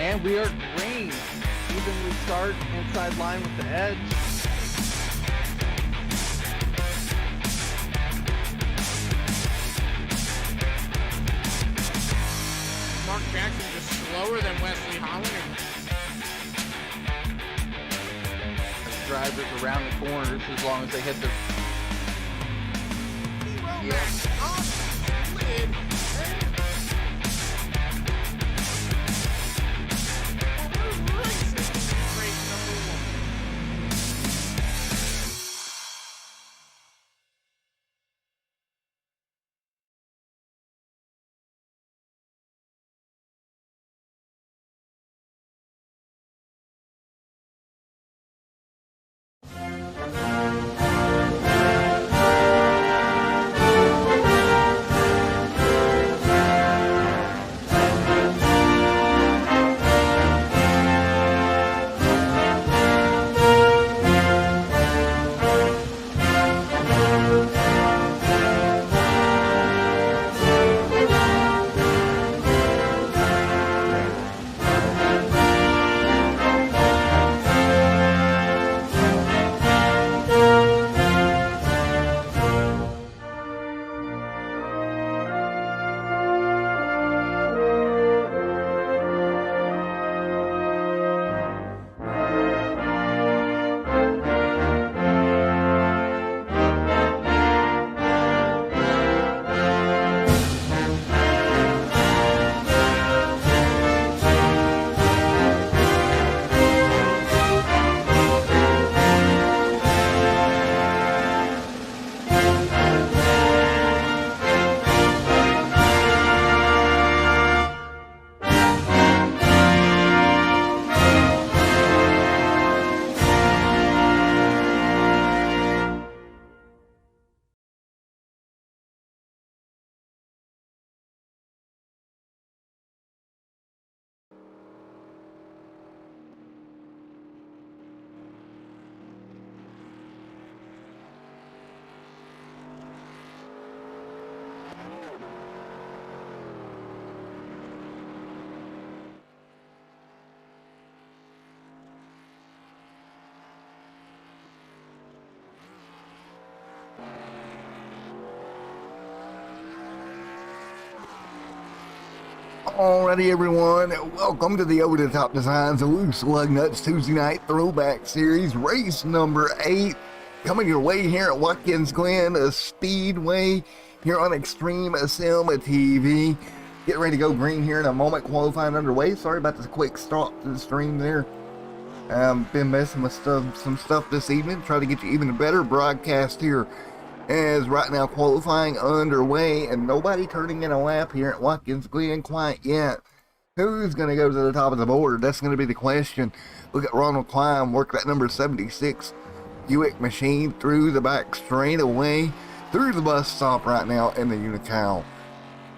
And we are green. Evenly start inside line with the edge. Mark Jackson just slower than Wesley Holland. Drivers around the corners as long as they hit the... Yes. Off lid. Alrighty, everyone, welcome to the Over the Top Designs of Loose Lugnuts Tuesday Night Throwback Series, race number 8, coming your way here at Watkins Glen, a Speedway, here on Extreme Sim TV. Getting ready to go green here in a moment, qualifying underway. Sorry about the quick stop to the stream there. Been messing with some stuff this evening, try to get you even a better broadcast here. As right now qualifying underway and nobody turning in a lap here at Watkins Glen quite yet. Who's going to go to the top of the board? That's going to be the question. Look at Ronald Klein work that number 76 Buick machine through the back straightaway through the bus stop right now in the Unical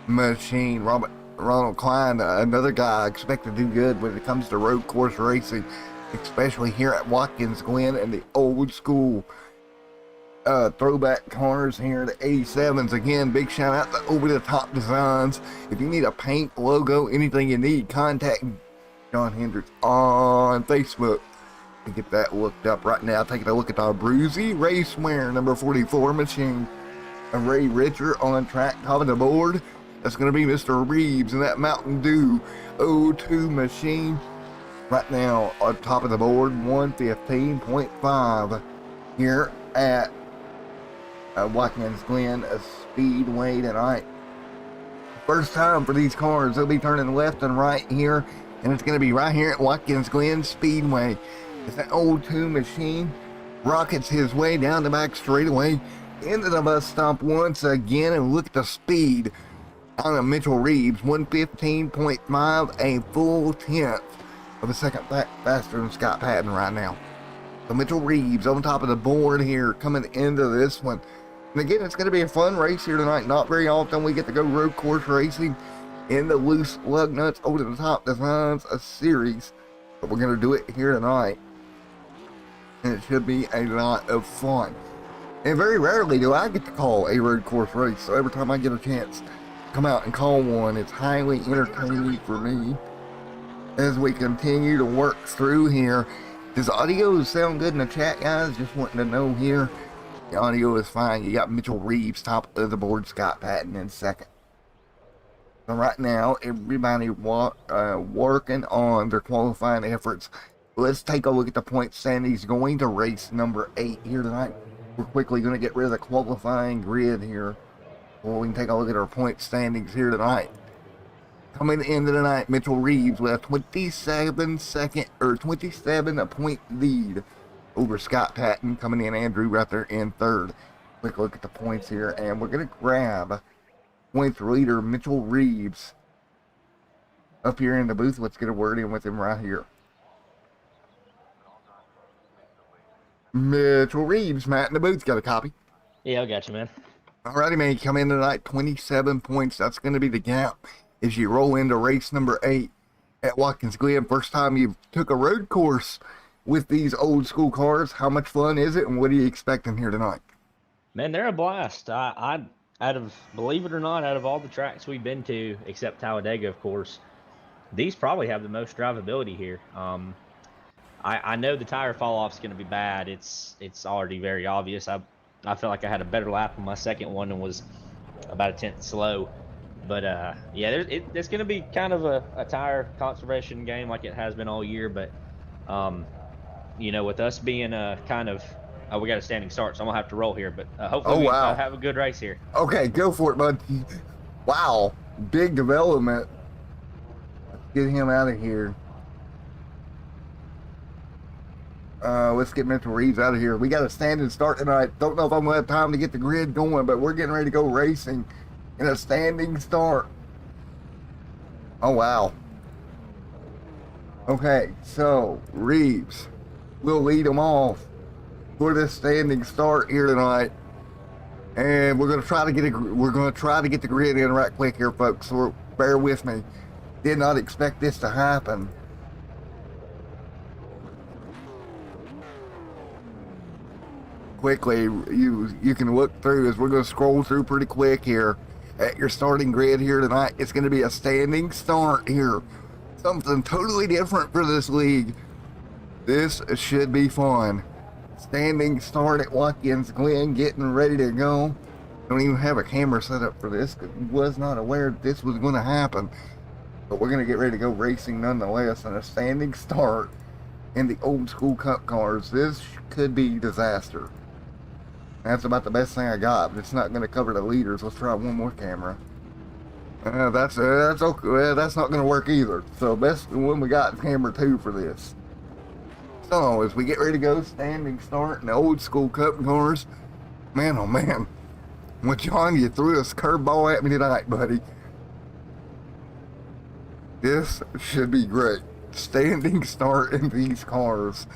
machine. Ronald Klein, another guy I expect to do good when it comes to road course racing, especially here at Watkins Glen and the old school throwback cars here, the 87s. Again, big shout out to Over the Top Designs. If you need a paint, logo, anything you need, contact John Hendricks on Facebook to get that looked up right now. Taking a look at our Bruzy Raceware number 44 machine. Ray Richer on track, top of the board. That's going to be Mr. Reeves in that Mountain Dew 02 machine. Right now on top of the board, 115.5 here at Watkins Glen Speedway tonight. First time for these cars. They'll be turning left and right here, and it's going to be right here at Watkins Glen Speedway. It's an 02 machine. Rockets his way down the back straightaway into the bus stop once again, and look at the speed on Mitchell Reeves, 115.5, a full tenth of a second faster than Scott Patton right now. So Mitchell Reeves on top of the board here coming into this one. And again, it's going to be a fun race here tonight. Not very often we get to go road course racing in the Loose Lugnuts Over the Top Designs series, but we're going to do it here tonight, and it should be a lot of fun. And very rarely do I get to call a road course race, so every time I get a chance to come out and call one, it's highly entertaining for me. as we continue to work through here. Does audio sound good in the chat, guys? Just wanting to know here. The audio is fine. You got Mitchell Reeves, top of the board, Scott Patton in second. So right now, everybody working on their qualifying efforts. Let's take a look at the point standings going to race number 8 here tonight. We're quickly going to get rid of the qualifying grid here. Well, we can take a look at our point standings here tonight. Coming into the night, Mitchell Reeves with a 27 point lead over Scott Patton. Coming in, Andrew right there in third. Quick look at the points here, and we're going to grab points leader Mitchell Reeves up here in the booth. Let's get a word in with him right here. Mitchell Reeves, Matt in the booth, got a copy. Yeah, I got you, man. Alrighty, man, you come in tonight, 27 points. That's going to be the gap as you roll into race number 8 at Watkins Glen. First time you took a road course with these old school cars. How much fun is it, and what are you expecting here tonight? Man, they're a blast. Believe it or not, out of all the tracks we've been to, except Talladega, of course, these probably have the most drivability here. I know the tire fall off is going to be bad. It's already very obvious. I felt like I had a better lap on my second one and was about a tenth slow. But yeah, it's going to be kind of a tire conservation game like it has been all year. But you know, with us being kind of we got a standing start, so I'm gonna have to roll here. But hopefully we have a good race here. Okay, go for it, bud. Wow, big development. Let's get him out of here. Let's get Mitchell Reeves out of here. We got a standing start tonight. Don't know if I'm going to have time to get the grid going, but we're getting ready to go racing in a standing start. Oh, wow. Okay, so Reeves will lead them off for this standing start here tonight. And we're going to try to get the grid in right quick here, folks. So bear with me. Did not expect this to happen. Quickly, you can look through as we're going to scroll through pretty quick here at your starting grid here tonight. It's going to be a standing start here, something totally different for this league. This should be fun. Standing start at Watkins Glen, getting ready to go. Don't even have a camera set up for this. Was not aware that this was going to happen, but we're going to get ready to go racing nonetheless. And a standing start in the old school cup cars. This could be disaster. That's about the best thing I got, but it's not going to cover the leaders. Let's try one more camera. That's okay. Well, that's not going to work either. So best one we got is camera 2 for this. So as we get ready to go, standing start in the old school cup cars. Man, oh man. Well, John, you threw a curveball at me tonight, buddy. This should be great. Standing start in these cars.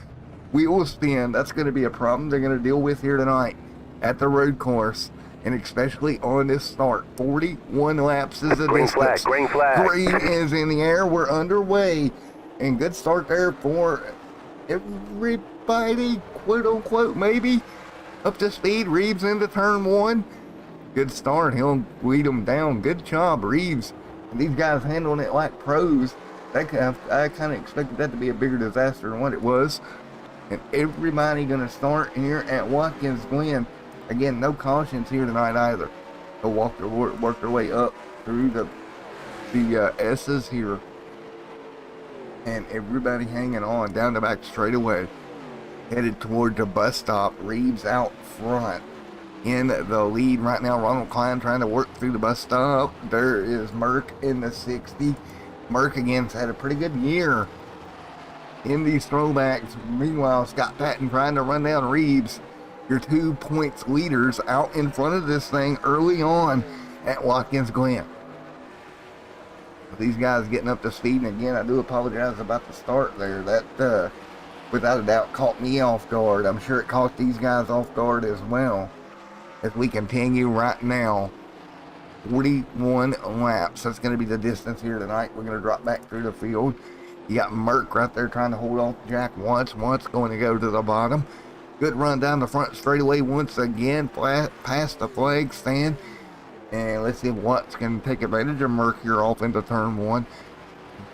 Wheel spin, that's going to be a problem they're going to deal with here tonight at the road course, and especially on this start. 41 laps is the distance. Green flag. Green is in the air. We're underway, and good start there for everybody, quote unquote, maybe up to speed. Reeves into turn 1. Good start. He'll lead them down. Good job, Reeves. And these guys handling it like pros. I kind of expected that to be a bigger disaster than what it was. And everybody going to start here at Watkins Glen. Again, no cautions here tonight either. They'll work their way up through the S's here. And everybody hanging on down the back straightaway. Headed toward the bus stop. Reeves out front in the lead right now. Ronald Klein trying to work through the bus stop. There is Merck in the 60. Merck again's had a pretty good year in these throwbacks. Meanwhile, Scott Patton trying to run down Reeves. Your 2 points leaders out in front of this thing early on at Watkins Glen. These guys getting up to speed, and again, I do apologize about the start there. That, without a doubt, caught me off guard. I'm sure it caught these guys off guard as well. As we continue right now, 41 laps. That's going to be the distance here tonight. We're going to drop back through the field. You got Merck right there trying to hold off Jack once going to go to the bottom. Good run down the front straightaway once again, past the flag stand. And let's see if Watts can take advantage of Merck here off into turn 1.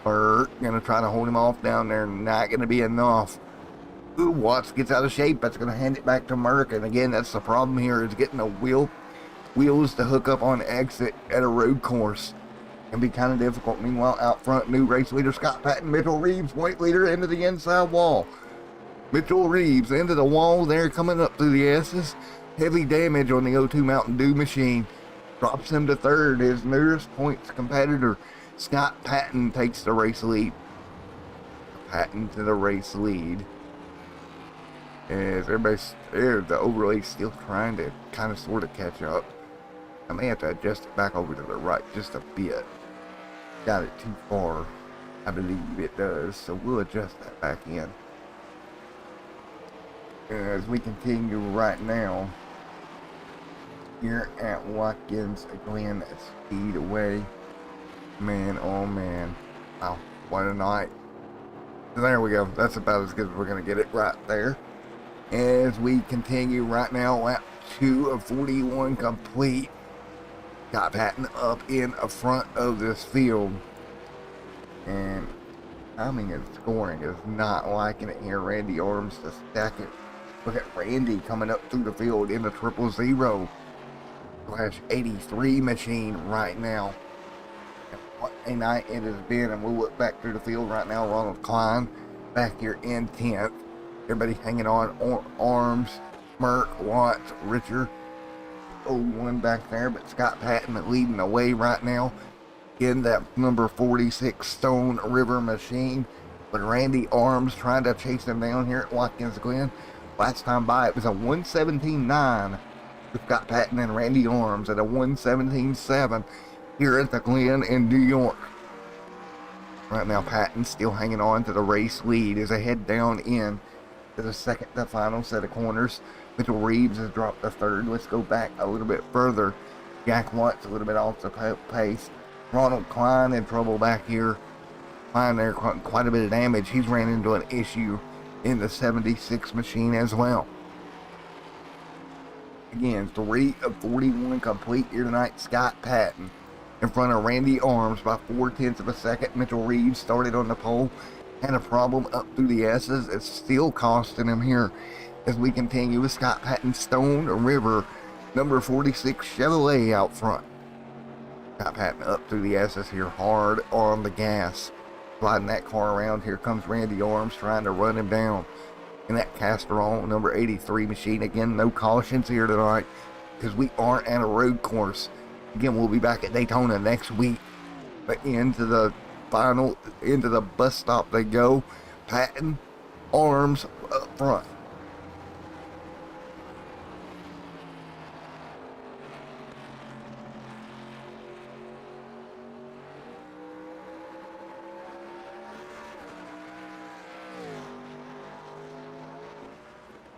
Burt gonna try to hold him off down there. Not gonna be enough. Ooh, Watts gets out of shape. That's gonna hand it back to Merck. And again, that's the problem here, is getting the wheels to hook up on exit at a road course. Can be kind of difficult. Meanwhile, out front, new race leader Scott Patton, Mitchell Reeves, white leader into the inside wall. Mitchell Reeves into the wall there, coming up through the S's. Heavy damage on the O2 Mountain Dew machine. Drops him to third. His nearest points competitor, Scott Patton, takes the race lead. Patton to the race lead. As everybody's there, the overlay still trying to kind of sort of catch up. I may have to adjust it back over to the right just a bit. Got it too far, I believe it does, so we'll adjust that back in. As we continue right now, here at Watkins Glen Speedway, man, oh man, wow, what a night. There we go, that's about as good as we're going to get it right there. As we continue right now, lap 2 of 41 complete. Got Patton up in front of this field. And timing and scoring is not liking it here. Randy Arms to stack it. Look at Randy coming up through the field in the 000/83 machine right now. And what a night it has been. And we'll look back through the field right now. Ronald Klein back here in 10th. Everybody hanging on. Arms, Merck, Watts, Richard. 01 back there, but Scott Patton leading the way right now in that number 46 Stone River machine. But Randy Arms trying to chase him down here at Watkins Glen. Last time by, it was a 117.9 with Scott Patton and Randy Arms at a 117.7 here at the Glen in New York. Right now, Patton still hanging on to the race lead as they head down in to the final set of corners. Mitchell Reeves has dropped to third. Let's go back a little bit further. Jack Watts a little bit off the pace. Ronald Klein in trouble back here. Klein there, quite a bit of damage. He's ran into an issue in the 76 machine as well. Again, 3 of 41 complete here tonight. Scott Patton in front of Randy Arms by 0.4 of a second. Mitchell Reeves started on the pole. Had a problem up through the S's. It's still costing him here as we continue with Scott Patton Stone River, number 46 Chevrolet out front. Scott Patton up through the S's here, hard on the gas. Sliding that car around. Here comes Randy Arms trying to run him down in that Castrol number 83 machine. Again, no cautions here tonight because we aren't at a road course. Again, we'll be back at Daytona next week. But into the bus stop they go. Patton, Arms up front.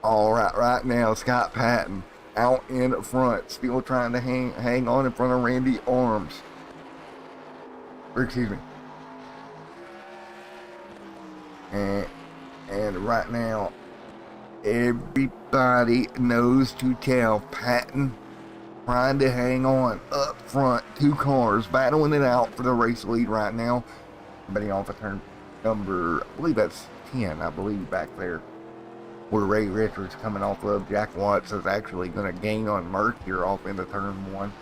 All right now, Scott Patton out in front, still trying to hang on in front of Randy Arms. Or, excuse me. And right now, everybody knows to tell. Patton trying to hang on up front. 2 cars battling it out for the race lead right now. Everybody off of turn number, I believe that's 10, I believe, back there. Where Ray Richards coming off of. Jack Watts is actually going to gain on Merck here off into turn 1.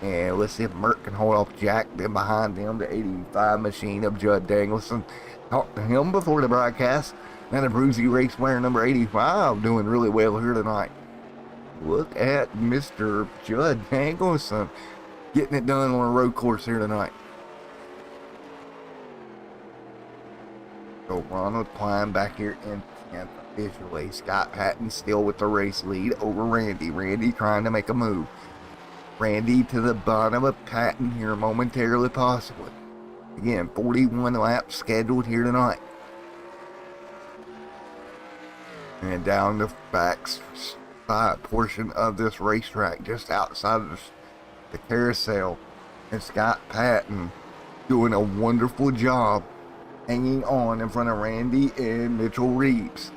And let's see if Merck can hold off Jack. Then behind him, the 85 machine of Judd Dangleson. Talked to him before the broadcast. And a Bruzy Race Wear number 85 doing really well here tonight. Look at Mr. Judd Dangleson getting it done on a road course here tonight. So Ronald Klein back here in 10th. Officially, Scott Patton still with the race lead over Randy. Randy trying to make a move. Randy to the bottom of Patton here momentarily, possibly. Again, 41 laps scheduled here tonight. And down the back side portion of this racetrack, just outside of the carousel. And Scott Patton doing a wonderful job hanging on in front of Randy and Mitchell Reeves.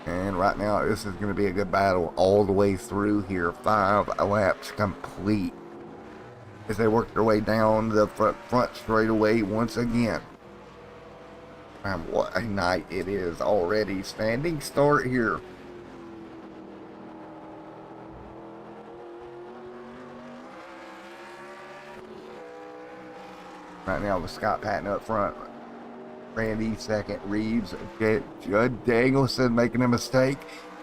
And right now, this is going to be a good battle all the way through here. 5 laps complete. as they work their way down the front straightaway once again. And what a night it is already. Standing start here. Right now with Scott Patton up front. Randy second. Reeves. Judd Danielson making a mistake.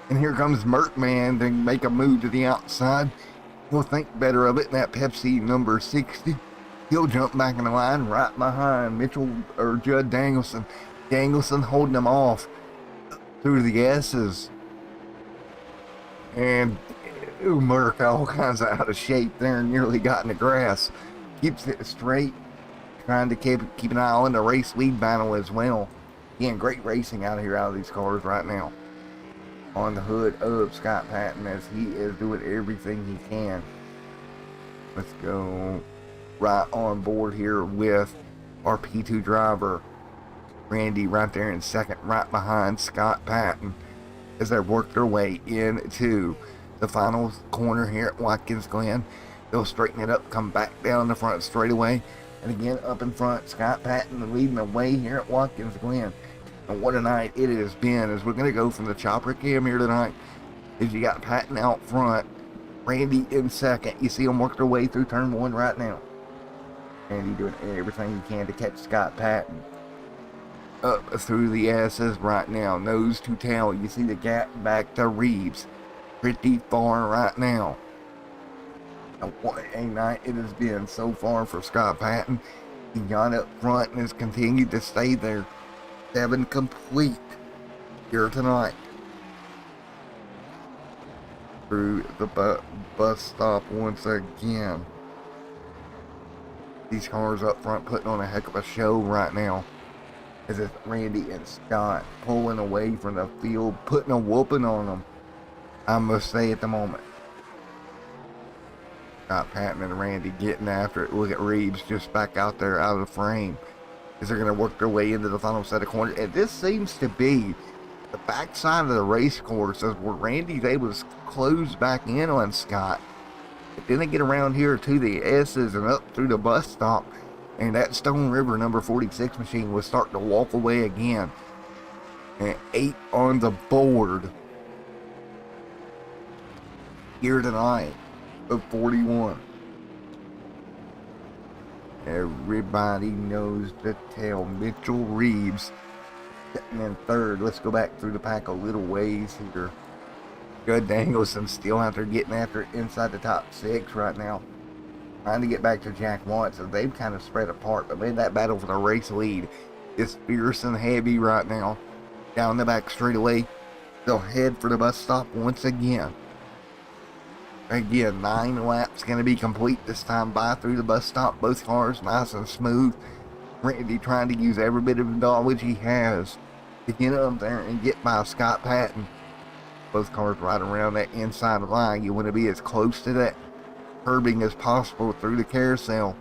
And here comes Merkman to make a move to the outside. He'll think better of it in that Pepsi number 60. He'll jump back in the line right behind Mitchell or Judd Danielson. Danielson holding him off through the S's. And Merck all kinds of out of shape there, nearly got in the grass. Keeps it straight, trying to keep an eye on the race lead battle as well. Again, great racing out of these cars right now. On the hood of Scott Patton as he is doing everything he can. Let's go right on board here with our P2 driver, Randy, right there in second, right behind Scott Patton as they work their way into the final corner here at Watkins Glen. They'll straighten it up, come back down the front straightaway, and again up in front, Scott Patton leading the way here at Watkins Glen. And what a night it has been as we're going to go from the chopper cam here tonight. As you got Patton out front, Randy in second. You see them work their way through turn one right now. Randy doing everything he can to catch Scott Patton. Up through the S's right now, nose to tail. You see the gap back to Reeves. Pretty far right now. And what a night it has been so far for Scott Patton. He got up front and has continued to stay there. 7 complete here tonight. Through the bus stop once again. These cars up front putting on a heck of a show right now. As it's Randy and Scott pulling away from the field, putting a whooping on them, I must say at the moment. Scott Patton and Randy getting after it. Look at Reeves just back out there out of the frame. As they're going to work their way into the final set of corners. And this seems to be the backside of the race course as where Randy's able to close back in on Scott. But then they get around here to the S's and up through the bus stop. And that Stone River number 46 machine was starting to walk away again. And 8 on the board here tonight of 41. Everybody knows the tale. Mitchell Reeves sitting in third. Let's go back through the pack a little ways here. Judd Danielson still out there getting after it inside the top 6 right now. Trying to get back to Jack Watson. They've kind of spread apart, but man, that battle for the race lead is fierce and heavy right now. Down the back straightaway, they'll head for the bus stop once again. Again, 9 laps going to be complete this time by through the bus stop. Both cars nice and smooth. Randy trying to use every bit of knowledge he has to get up there and get by Scott Patton. Both cars right around that inside line. You want to be as close to that curbing as possible through the carousel.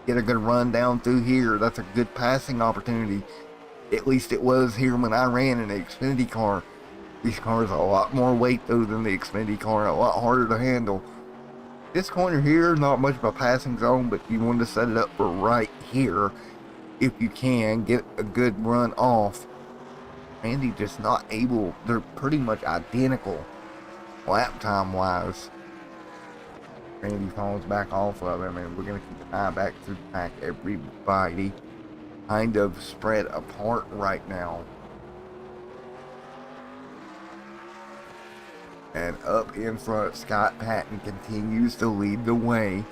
Get a good run down through here. That's a good passing opportunity. At least it was here when I ran in the Xfinity car. These cars are a lot more weight though than the Xfinity car, a lot harder to handle. This corner here, not much of a passing zone, but you want to set it up for right here. If you can, get a good run off. Randy just not able, they're pretty much identical lap time wise. Randy falls back off of him, and we're going to keep an eye back through the pack. Everybody kind of spread apart right now. And up in front, Scott Patton continues to lead the way,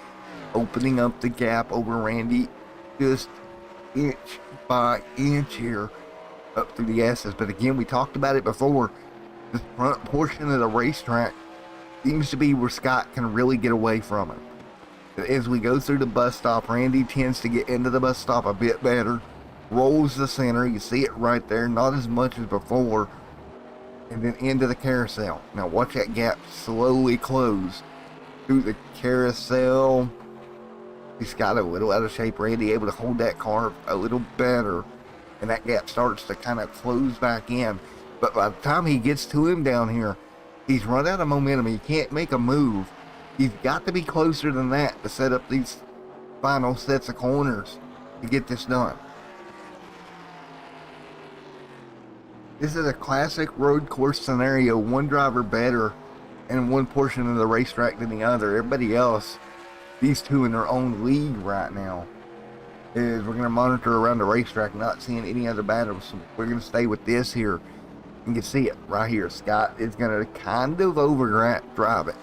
opening up the gap over Randy just inch by inch here up through the S's. But again, we talked about it before. The front portion of the racetrack seems to be where Scott can really get away from him. As we go through the bus stop, Randy tends to get into the bus stop a bit better, rolls the center. You see it right there, not as much as before. And then into the carousel. Now watch that gap slowly close through the carousel. He's got a little out of shape. Randy able to hold that car a little better. And that gap starts to kind of close back in. But by the time he gets to him down here, he's run out of momentum. He can't make a move. He's got to be closer than that to set up these final sets of corners to get this done. This is a classic road course scenario. One driver better in one portion of the racetrack than the other. Everybody else, these two in their own league right now, is we're going to monitor around the racetrack, not seeing any other battles. So we're going to stay with this here. You can see it right here. Scott is going to kind of overdrive it.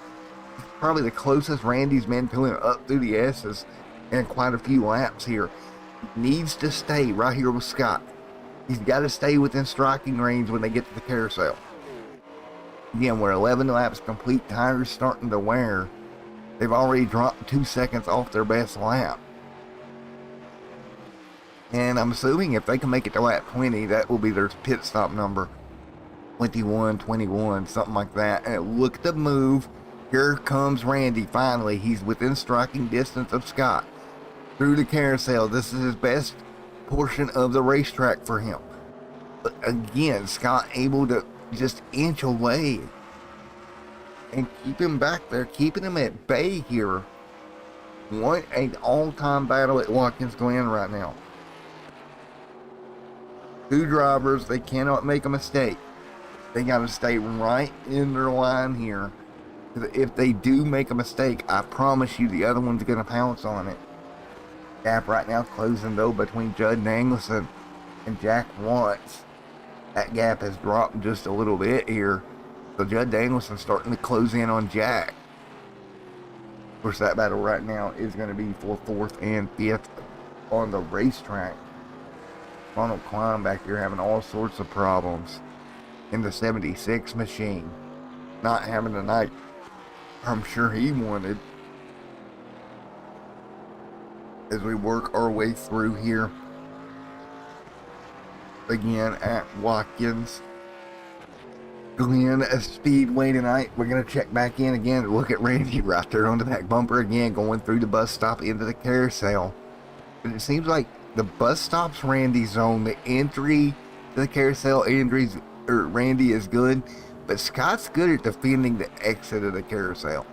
Probably the closest Randy's been to him up through the S's in quite a few laps here. He needs to stay right here with Scott. He's got to stay within striking range when they get to the carousel. Again, we're 11 laps complete. Tires starting to wear. They've already dropped 2 seconds off their best lap. And I'm assuming if they can make it to lap 20, that will be their pit stop number. 21, 21, something like that. And look at the move. Here comes Randy finally. He's within striking distance of Scott. Through the carousel. This is his best portion of the racetrack for him. But again, Scott able to just inch away and keep him back there, keeping him at bay here. What an all-time battle at Watkins Glen right now. Two drivers, they cannot make a mistake. They got to stay right in their line here. If they do make a mistake, I promise you the other one's going to pounce on it. Gap right now closing though between Judd Danielson and Jack Watts. That gap has dropped just a little bit here. So Judd Danielson starting to close in on Jack. Of course, that battle right now is going to be for 4th and 5th on the racetrack. Ronald Klein back here having all sorts of problems in the 76 machine. Not having the night I'm sure he wanted. As we work our way through here again at Watkins Glen Speedway tonight. We're going to check back in again to look at Randy right there on the back bumper again, going through the bus stop into the carousel. But it seems like the bus stop's Randy's zone. The entry to the carousel, Randy is good, but Scott's good at defending the exit of the carousel.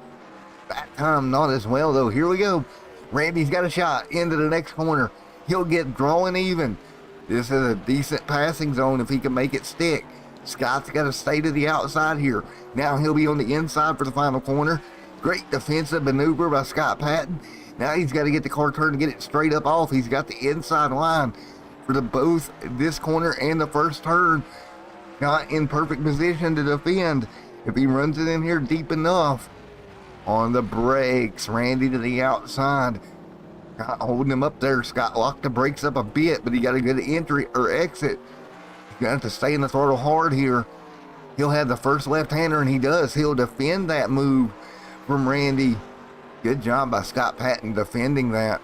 That time not as well though. Here we go. Randy's got a shot into the next corner. He'll get drawing even. This is a decent passing zone if he can make it stick. Scott's got to stay to the outside here. Now he'll be on the inside for the final corner. Great defensive maneuver by Scott Patton. Now he's got to get the car turned to get it straight up off. He's got the inside line for both this corner and the first turn. Not in perfect position to defend. If he runs it in here deep enough. On the brakes, Randy to the outside. Scott holding him up there. Scott locked the brakes up a bit, but he got a good entry or exit. He's going to have to stay in the throttle hard here. He'll have the first left-hander, and he does. He'll defend that move from Randy. Good job by Scott Patton defending that.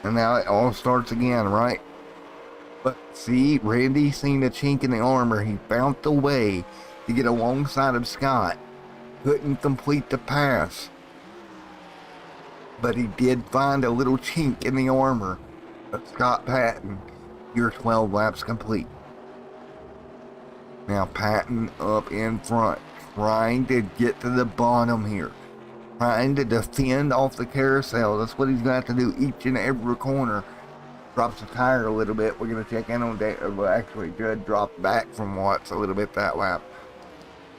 And now it all starts again, right? But see, Randy seen a chink in the armor. He found the way to get alongside of Scott. Couldn't complete the pass, but he did find a little chink in the armor of Scott Patton. Your 12 laps complete. Now Patton up in front, trying to get to the bottom here, trying to defend off the carousel. That's what he's going to have to do each and every corner. Drops the tire a little bit. We're going to check in on well, actually Judd dropped back from Watts a little bit that lap.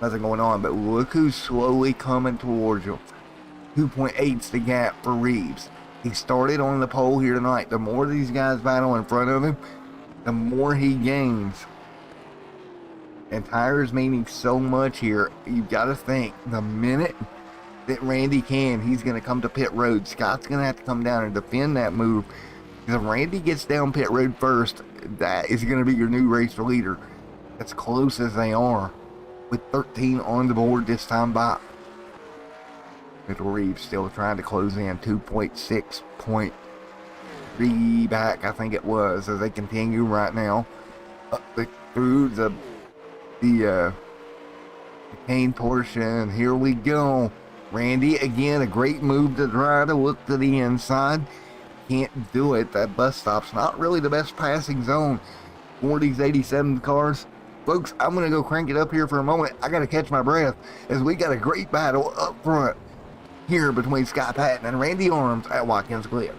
Nothing going on, but look who's slowly coming towards you. 2.8's the gap for Reeves. He started on the pole here tonight. The more these guys battle in front of him, the more he gains. And tires meaning so much here. You've got to think, the minute that Randy can, he's going to come to pit road. Scott's going to have to come down and defend that move. Because if Randy gets down pit road first, that is going to be your new race leader. As close as they are. With 13 on the board this time by. Mitchell Reeves still trying to close in. 2.6.3 back, I think it was, as they continue right now up through the cane portion. Here we go. Randy again, a great move to try to look to the inside. Can't do it. That bus stop's not really the best passing zone for these 87 cars. Folks, I'm going to go crank it up here for a moment. I got to catch my breath as we got a great battle up front here between Scott Patton and Randy Arms at Watkins Glen.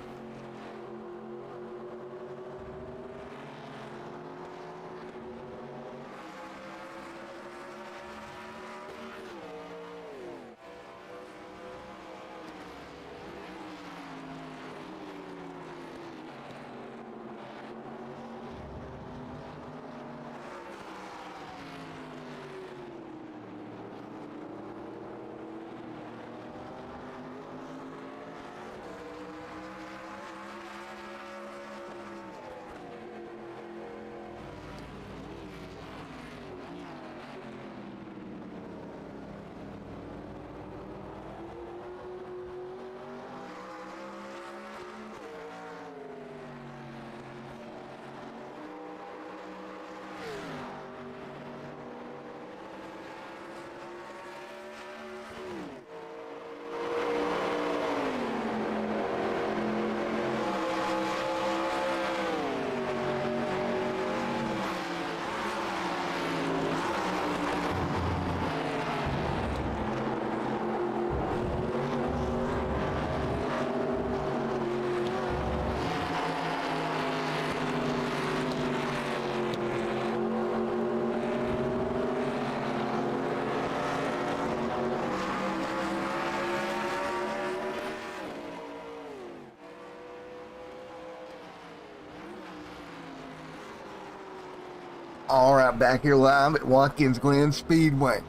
All right, back here live at Watkins Glen Speedway.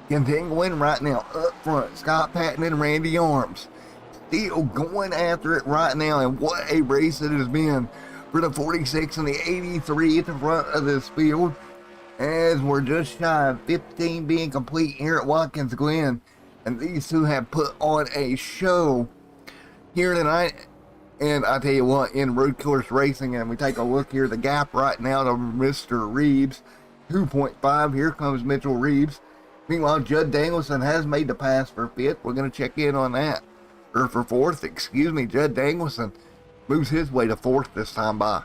Continuing right now up front, Scott Patton and Randy Arms. Still going after it right now, and what a race it has been for the 46 and the 83 at the front of this field. As we're just shy of 15 being complete here at Watkins Glen, and these two have put on a show here tonight. And I tell you what, in road course racing, and we take a look here, the gap right now to Mr. Reeves, 2.5. Here comes Mitchell Reeves. Meanwhile, Judd Danielson has made the pass for fifth. We're going to check in on that. Or for fourth, excuse me. Judd Danielson moves his way to fourth this time by.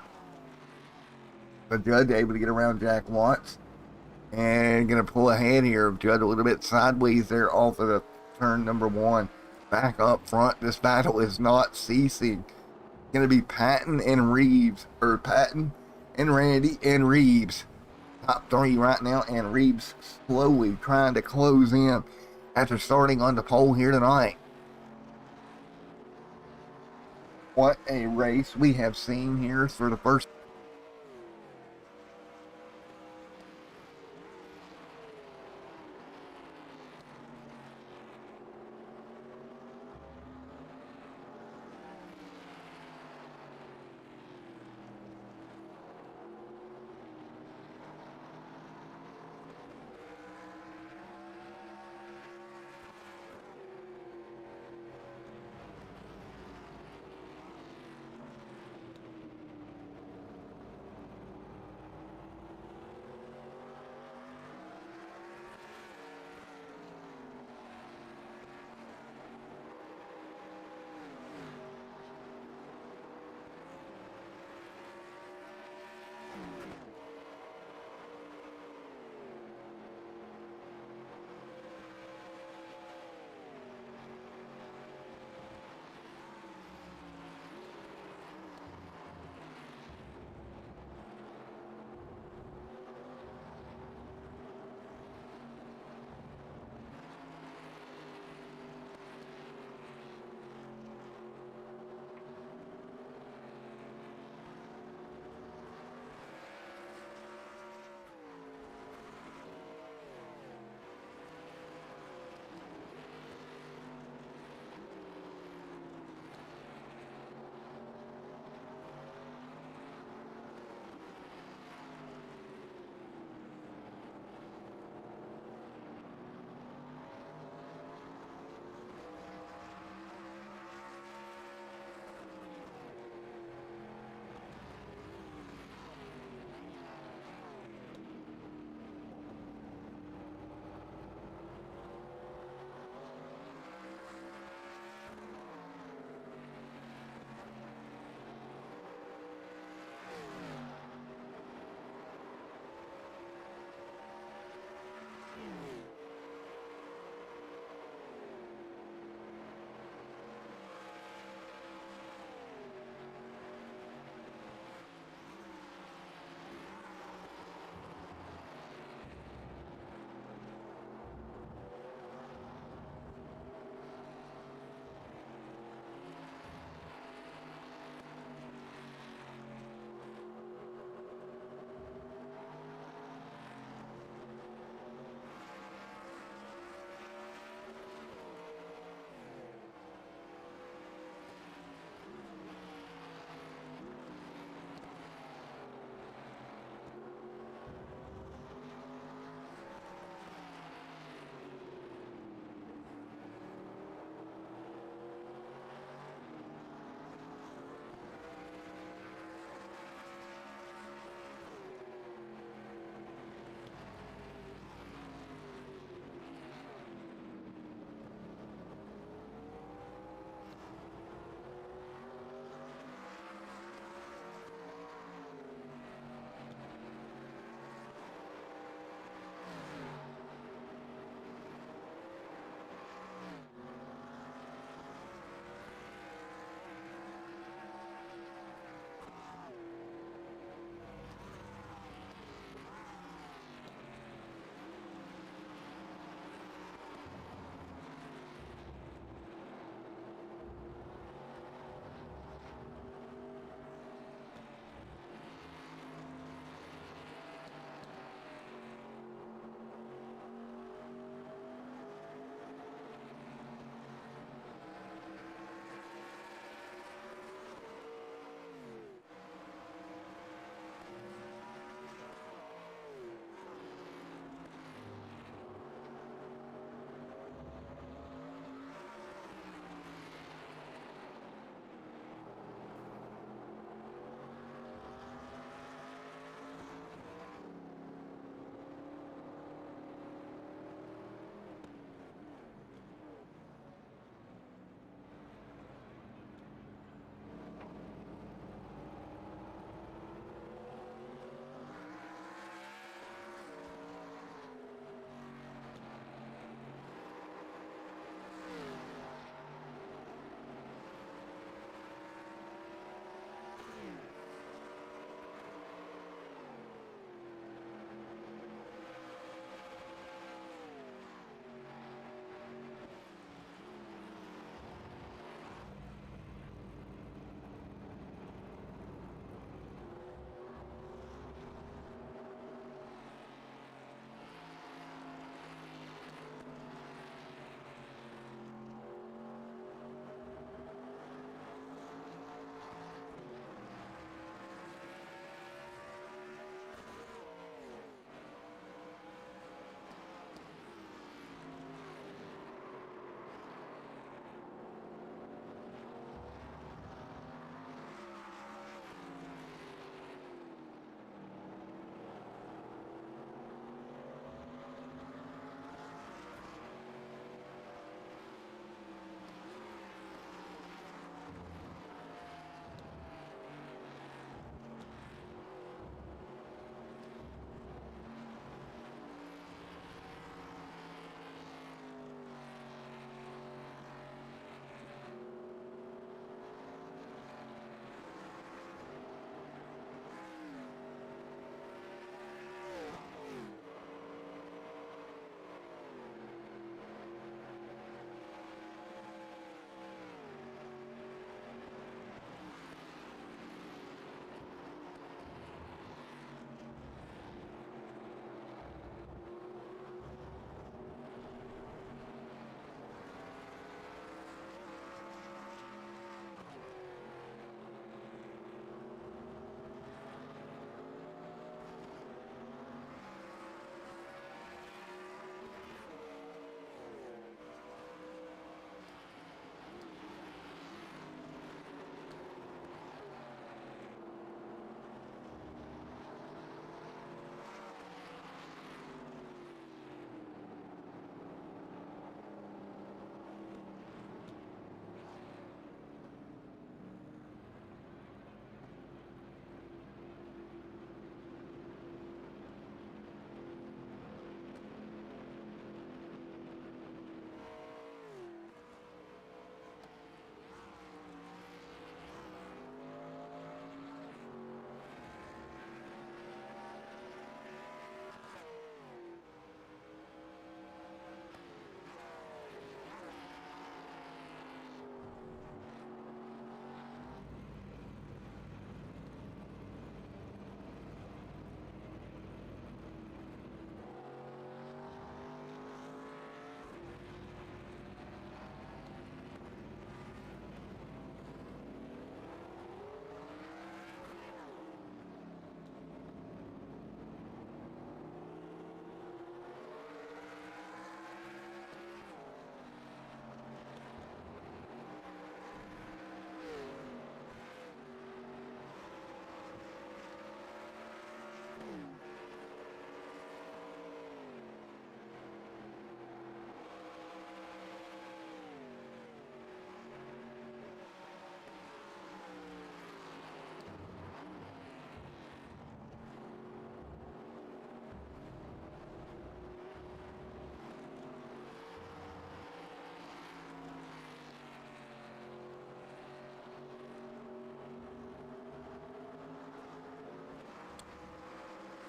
But Judd able to get around Jack Watts. And going to pull ahead here of Judd a little bit sideways there off of the turn number one. Back up front, this battle is not ceasing. Going to be Patton and Reeves, or Patton and Randy and Reeves. Top three right now, and Reeves slowly trying to close in after starting on the pole here tonight. What a race we have seen here for the first.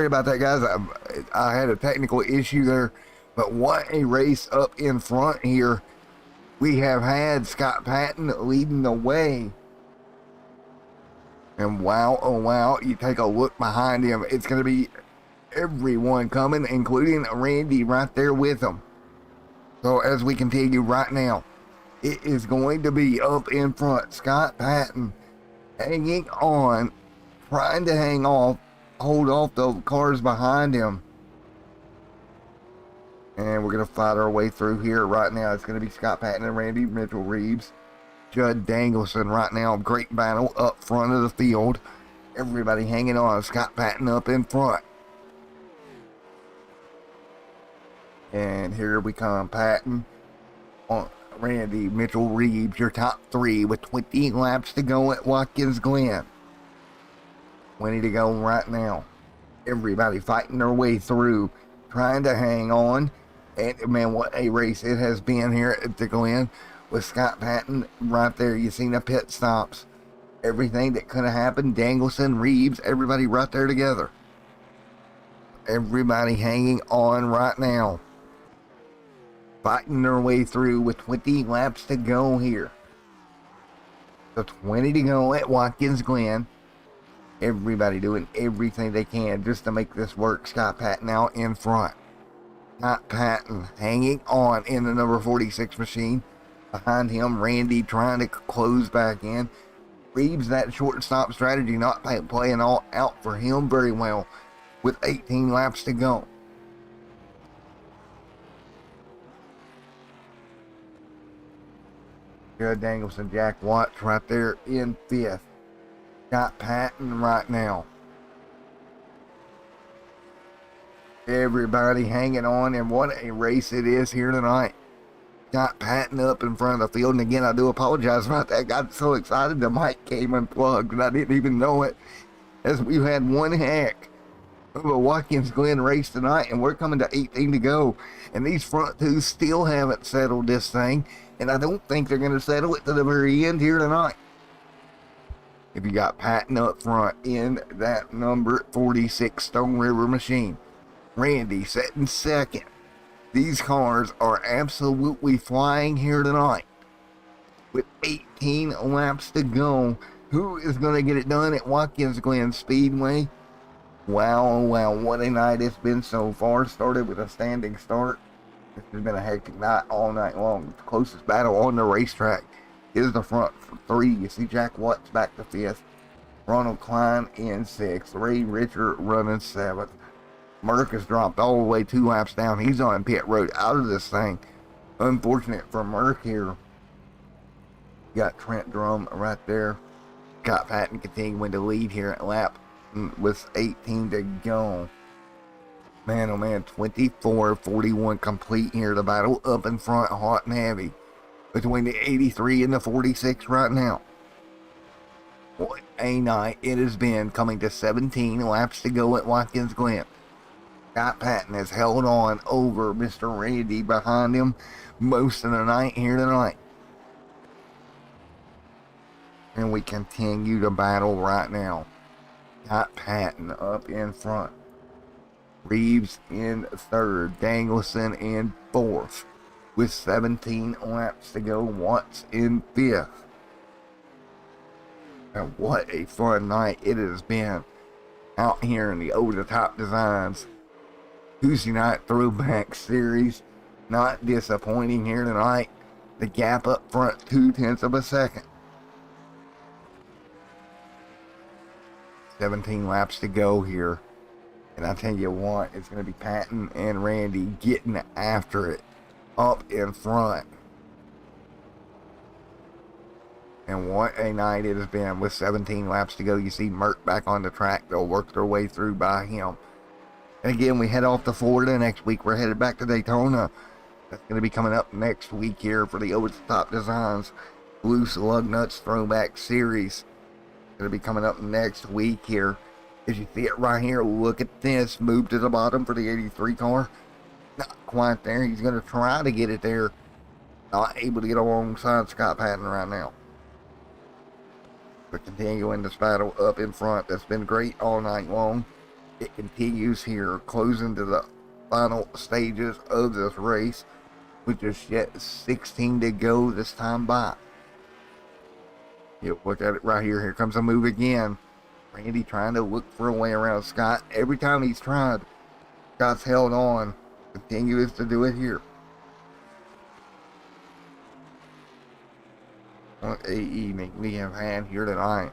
Sorry about that, guys. I had a technical issue there, but what a race up in front here. We have had Scott Patton leading the way. And wow, oh wow, you take a look behind him. It's going to be everyone coming, including Randy right there with him. So as we continue right now, it is going to be up in front. Scott Patton hanging on, trying to hold off the cars behind him. And we're going to fight our way through here right now. It's going to be Scott Patton and Randy Mitchell-Reeves. Judd Dangleson right now. Great battle up front of the field. Everybody hanging on. Scott Patton up in front. And here we come. Patton on Randy Mitchell-Reeves. Your top three with 20 laps to go at Watkins Glen. 20 to go right now. Everybody fighting their way through. Trying to hang on. And man, what a race it has been here at the Glen with Scott Patton right there. You seen the pit stops, everything that could have happened. Dangleson, Reeves, everybody right there together. Everybody hanging on right now, fighting their way through with 20 laps to go here. So 20 to go at Watkins Glen. Everybody doing everything they can just to make this work. Scott Patton out in front. Scott Patton hanging on in the number 46 machine. Behind him, Randy trying to close back in. Reeves, that shortstop strategy not playing all out for him very well with 18 laps to go. Judd Dangleson, Jack Watts right there in fifth. Scott Patton right now. Everybody hanging on, and what a race it is here tonight. Scott Patton up in front of the field, and again, I do apologize about that. I got so excited the mic came unplugged, and I didn't even know it, as we've had one heck of a Watkins Glen race tonight, and we're coming to 18 to go, and these front two still haven't settled this thing, and I don't think they're going to settle it to the very end here tonight. If you got Patton up front in that number 46 Stone River machine. Randy sitting second. These cars are absolutely flying here tonight. With 18 laps to go. Who is going to get it done at Watkins Glen Speedway? Wow, oh wow, what a night it's been so far. Started with a standing start. This has been a hectic night all night long. The closest battle on the racetrack is the front three. You see Jack Watts back to fifth. Ronald Klein in sixth. Ray Richard running seventh. Merck has dropped all the way 2 laps down. He's on pit road out of this thing. Unfortunate for Merck here. Got Trent Drum right there. Scott Patton continuing to lead here at lap with 18 to go. Man, oh man, 24-41 complete here. The battle up in front, hot and heavy. Between the 83 and the 46 right now. What a night it has been, coming to 17 laps to go at Watkins Glen. Scott Patton has held on over Mr. Randy behind him most of the night here tonight. And we continue to battle right now. Scott Patton up in front. Reeves in third. Dangleson in fourth. With 17 laps to go. Watts in fifth. And what a fun night it has been out here in the Over the Top Designs Tuesday night Throwback series. Not disappointing here tonight. The gap up front, 0.2 of a second. 17 laps to go here. And I tell you what, it's going to be Patton and Randy getting after it up in front. And what a night it has been with 17 laps to go. You see Merck back on the track. They'll work their way through by him. And again, we head off to Florida next week. We're headed back to Daytona. That's going to be coming up next week here for the Over the Top Designs Loose Lugnuts Throwback Series. Going to be coming up next week here. As you see it right here, look at this. Move to the bottom for the 83 car. Not quite there. He's going to try to get it there. Not able to get alongside Scott Patton right now. We're continuing this battle up in front. That's been great all night long. It continues here, closing to the final stages of this race, with just yet 16 to go this time by. Yep, look at it right here. Here comes a move again. Randy trying to look for a way around Scott. Every time he's tried, Scott's held on. Continues to do it here. What a evening we have had here tonight.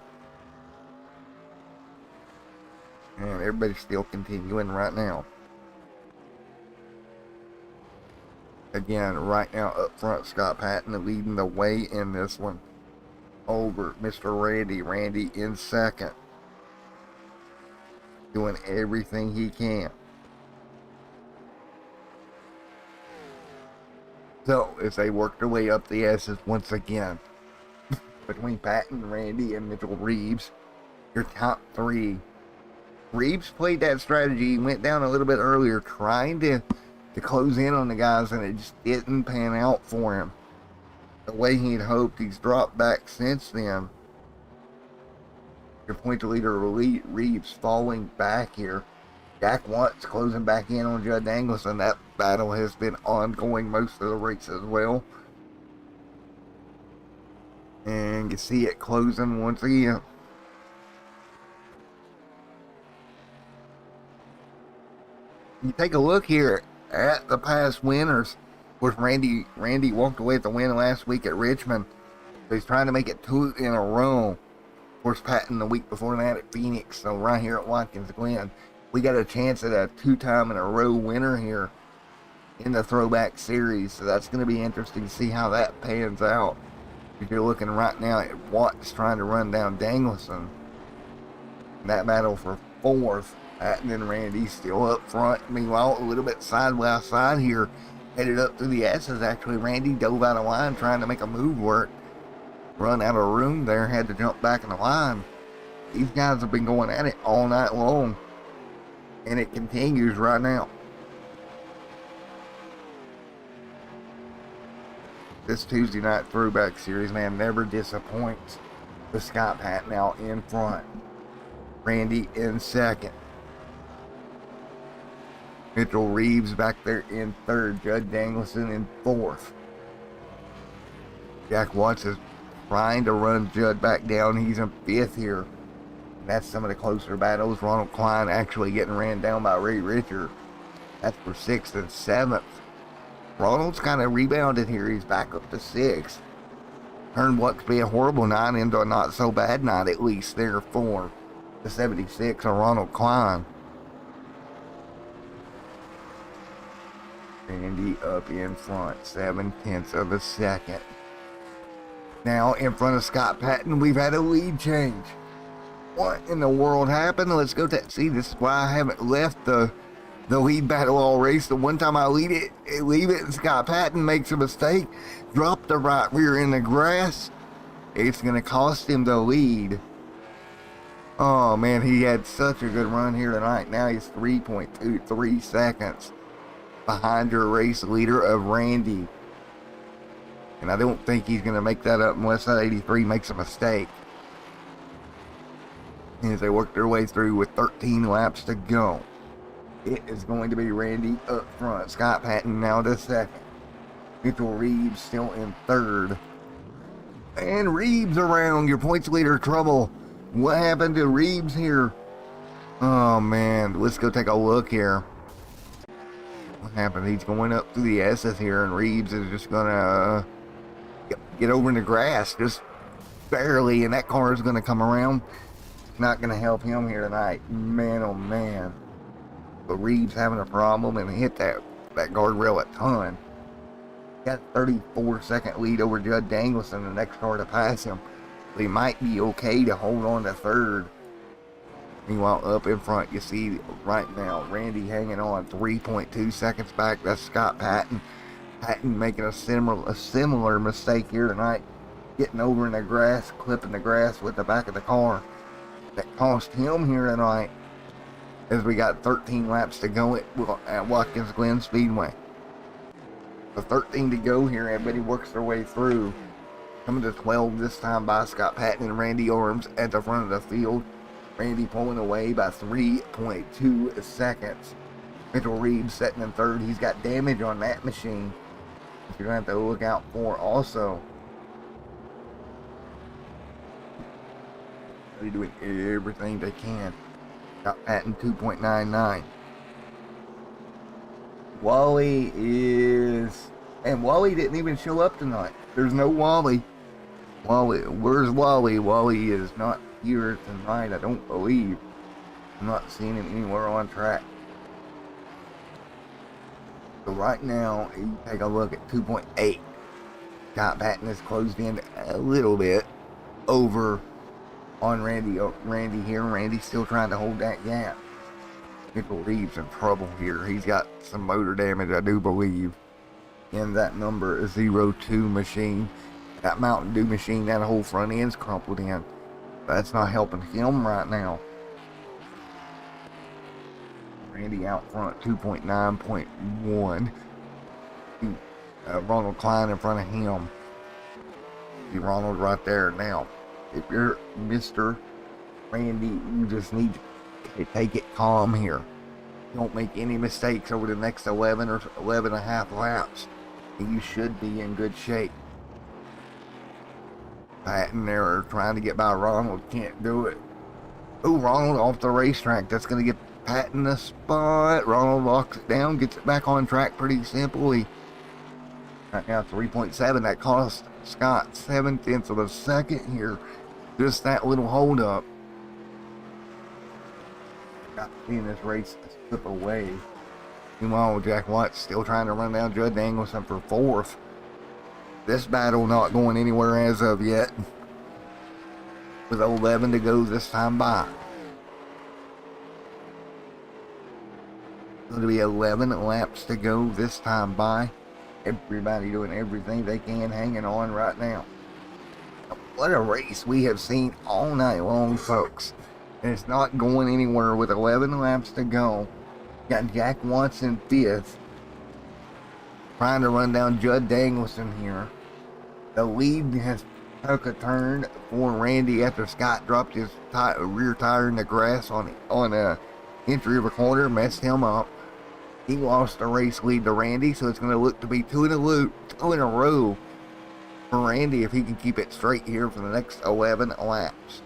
And everybody's still continuing right now. Again, right now up front, Scott Patton leading the way in this one over Mr. Randy. Randy in second, doing everything he can. So, as they work their way up the S's once again, between Patton, Randy, and Mitchell Reeves, your top three. Reeves played that strategy, went down a little bit earlier, trying to close in on the guys, and it just didn't pan out for him the way he'd hoped. He's dropped back since then. Your point leader, Reeves, falling back here. Jack Watts closing back in on Judd Angleson. That battle has been ongoing most of the race as well. And you see it closing once again. You take a look here at the past winners. Of course, Randy walked away with the win last week at Richmond. So he's trying to make it 2 in a row. Of course, Patton the week before that at Phoenix. So right here at Watkins Glen, we got a chance at a 2-time in a row winner here in the Throwback Series. So that's going to be interesting to see how that pans out. If you're looking right now at Watts trying to run down Dangleson. That battle for 4th. Patton and Randy still up front. Meanwhile, a little bit side by side here, headed up through the S's. Actually, Randy dove out of line trying to make a move work. Run out of room there, had to jump back in the line. These guys have been going at it all night long, and it continues right now. This Tuesday night Throwback Series, man, never disappoints. With Scott Patton out in front. Randy in second. Mitchell Reeves back there in third. Judd Dangleson in fourth. Jack Watts is trying to run Judd back down. He's in fifth here. And that's some of the closer battles. Ronald Klein actually getting ran down by Ray Richard. That's for 6th and 7th. Ronald's kind of rebounded here. He's back up to 6th. Turned what could be a horrible night into a not so bad night, at least there for the 76 of Ronald Klein. Randy up in front, 7/10 of a second. Now in front of Scott Patton, we've had a lead change. What in the world happened? Let's go see. This is why I haven't left the lead battle all race. The one time I leave it, and Scott Patton makes a mistake, drop the right rear in the grass. It's going to cost him the lead. Oh man, he had such a good run here tonight. Now he's 3.23 seconds behind your race leader of Randy. And I don't think he's going to make that up unless that 83 makes a mistake. As they work their way through with 13 laps to go. It is going to be Randy up front. Scott Patton now to second. Mitchell Reeves still in third. And Reeves around your points leader trouble. What happened to Reeves here? Oh man, let's go take a look here. What happened? He's going up through the S's here, and Reeves is just gonna get over in the grass, just barely, and that car is gonna come around. Not gonna help him here tonight. Man, oh man. But Reeves having a problem and hit that guardrail a ton. Got 34-second lead over Judd Dangleson, the next car to pass him. He might be okay to hold on to third. Meanwhile, up in front, you see right now, Randy hanging on 3.2 seconds back. That's Scott Patton. Patton making a similar mistake here tonight. Getting over in the grass, clipping the grass with the back of the car. That cost him here tonight. As we got 13 laps to go at Watkins Glen Speedway. So 13 to go here. Everybody works their way through. Coming to 12 this time by Scott Patton and Randy Orms at the front of the field. Randy pulling away by 3.2 seconds. Mitchell Reeves sitting in third. He's got damage on that machine, you're going to have to look out for also. They're doing everything they can. Got Patton 2.99. Wally is... And Wally didn't even show up tonight. There's no Wally. Wally, where's Wally? Wally is not here tonight, I don't believe. I'm not seeing him anywhere on track. So right now, you take a look at 2.8. Scott Patton has closed in a little bit over on Randy here. Randy's still trying to hold that gap. Mitchell Reeves in trouble here. He's got some motor damage, I do believe, in that number 02 machine. That Mountain Dew machine, that whole front end's crumpled in. That's not helping him right now. Randy out front, 2.9.1. Ronald Klein in front of him. See Ronald right there now. If you're Mr. Randy, you just need to take it calm here. Don't make any mistakes over the next 11 or 11 and a half laps. And you should be in good shape. Patton there trying to get by Ronald, can't do it. Oh, Ronald off the racetrack. That's going to get Patton a spot. Ronald locks it down, gets it back on track pretty simply. Right now, 3.7. That cost Scott 7/10 of a second here. Just that little hold up. Got seeing this race slip away. Meanwhile, Jack Watts still trying to run down Judd Danielson for fourth. This battle not going anywhere as of yet. With 11 to go this time by. It'll be 11 laps to go this time by. Everybody doing everything they can, hanging on right now. What a race we have seen all night long, folks. And it's not going anywhere with 11 laps to go. Got Jack Watson fifth. Trying to run down Judd Danielson here. The lead has took a turn for Randy after Scott dropped his rear tire in the grass on a entry of a corner, messed him up. He lost the race lead to Randy, so it's going to look to be two in a row for Randy if he can keep it straight here for the next 11 laps.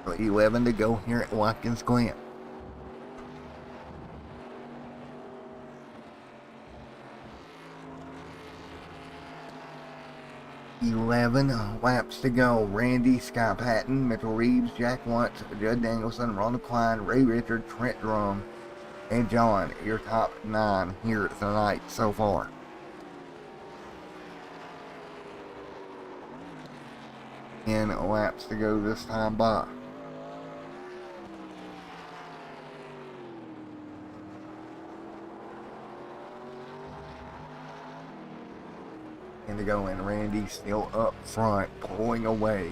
So 11 to go here at Watkins Glen. 11 laps to go. Randy, Scott Patton, Mitchell Reeves, Jack Watts, Judd Danielson, Ronald Klein, Ray Richard, Trent Drum, and John. Your top 9 here tonight so far. And laps to go this time by. To go, and Randy still up front, pulling away.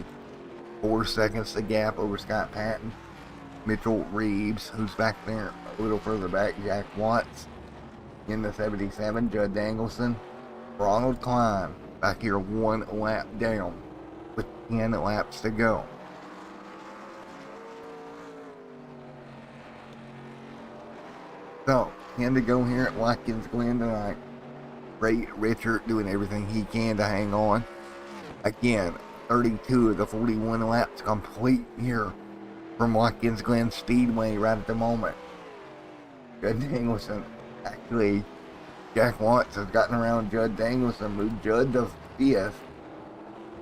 4 seconds the gap over Scott Patton. Mitchell Reeves, who's back there a little further back. Jack Watts in the 77. Judd Danielson. Ronald Klein back here 1 lap down with 10 laps to go. So, 10 to go here at Watkins Glen tonight. Ray Richard doing everything he can to hang on. Again, 32 of the 41 laps complete here from Watkins Glen Speedway right at the moment. Judd Danielson, actually, Jack Watts has gotten around Judd Danielson, moved Judd to 5th.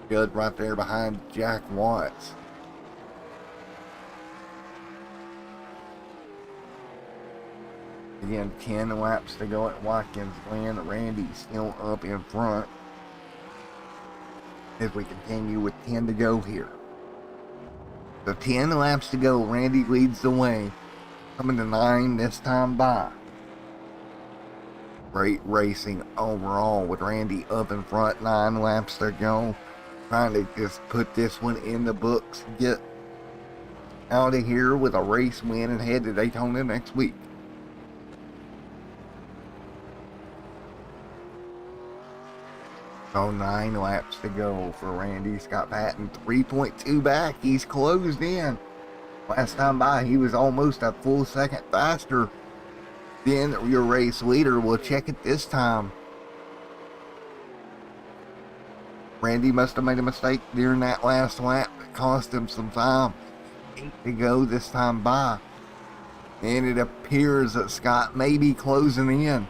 Judd right there behind Jack Watts. Again, 10 laps to go at Watkins Glen. Randy still up in front as we continue with 10 to go here. So 10 laps to go. Randy leads the way. Coming to 9 this time by. Great racing overall with Randy up in front. 9 laps to go. Trying to just put this one in the books. Get out of here with a race win and head to Daytona next week. Oh, 9 laps to go for Randy Scott Patton. 3.2 back. He's closed in. Last time by, he was almost a full second faster than your race leader. We'll check it this time. Randy must have made a mistake during that last lap. It cost him some time. 8 to go this time by. And it appears that Scott may be closing in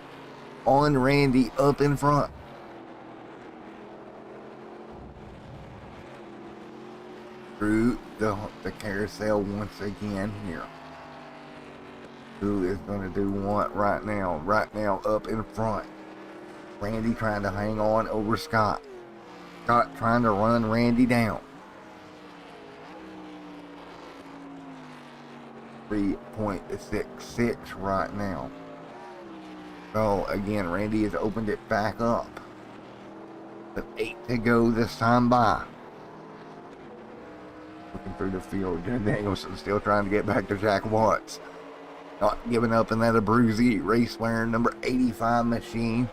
on Randy up in front. Through the carousel once again here. Who is going to do what right now? Right now up in front. Randy trying to hang on over Scott. Scott trying to run Randy down. 3.66 right now. So again, Randy has opened it back up. But 8 to go this time by. Looking through the field, Jen Danielson still trying to get back to Jack Watts. Not giving up in that Abruzzi race wearing number 85 machine.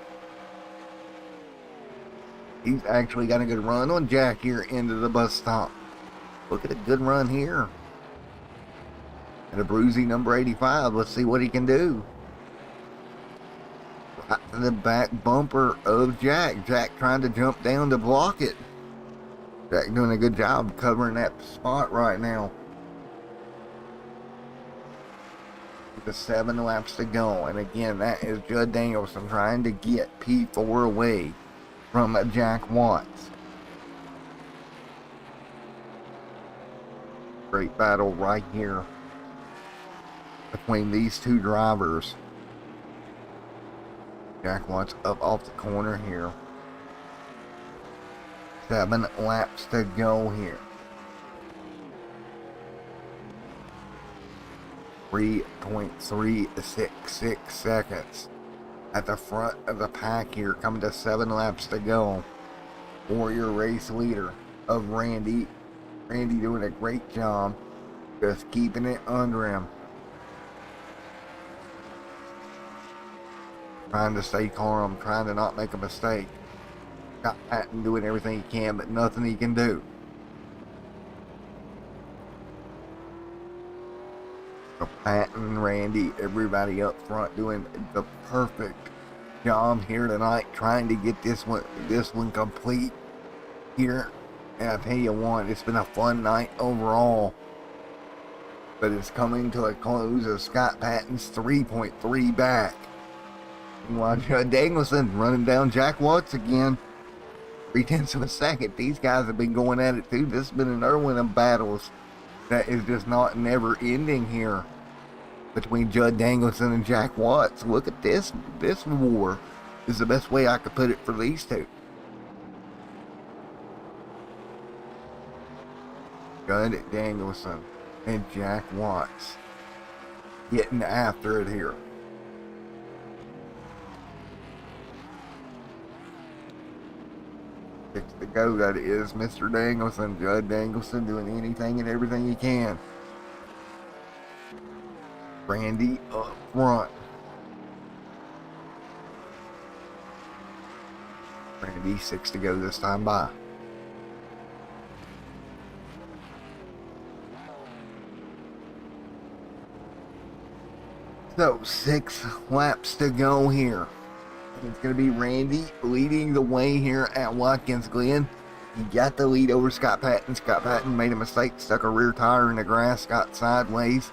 He's actually got a good run on Jack here into the bus stop. Look at a good run here. And Abruzzi number 85. Let's see what he can do. Right to the back bumper of Jack. Jack trying to jump down to block it. Jack doing a good job covering that spot right now. With 7 laps to go. And again, that is Judd Danielson trying to get P4 away from Jack Watts. Great battle right here between these two drivers. Jack Watts up off the corner here. 7 laps to go here. 3.366 seconds at the front of the pack here, coming to 7 laps to go for your race leader of Randy. Randy doing a great job just keeping it under him. Trying to stay calm, trying to not make a mistake. Scott Patton doing everything he can, but nothing he can do. So Patton, Randy, everybody up front doing the perfect job here tonight, trying to get this one complete here. And I tell you what, it's been a fun night overall. But it's coming to a close as Scott Patton's 3.3 back. Meanwhile, Judd Danielson running down Jack Watts again. 0.3 of a second. These guys have been going at it too. This has been another one of them battles that is just not never ending here between Judd Danielson and Jack Watts. Look at this. This war is the best way I could put it for these two. Judd Danielson and Jack Watts getting after it here. 6 to go, that is Mr. Danielson. Judd Danielson doing anything and everything he can. Randy up front. Randy 6 to go this time by. So 6 laps to go here. It's going to be Randy leading the way here at Watkins Glen. He got the lead over Scott Patton. Scott Patton made a mistake, stuck a rear tire in the grass, got sideways.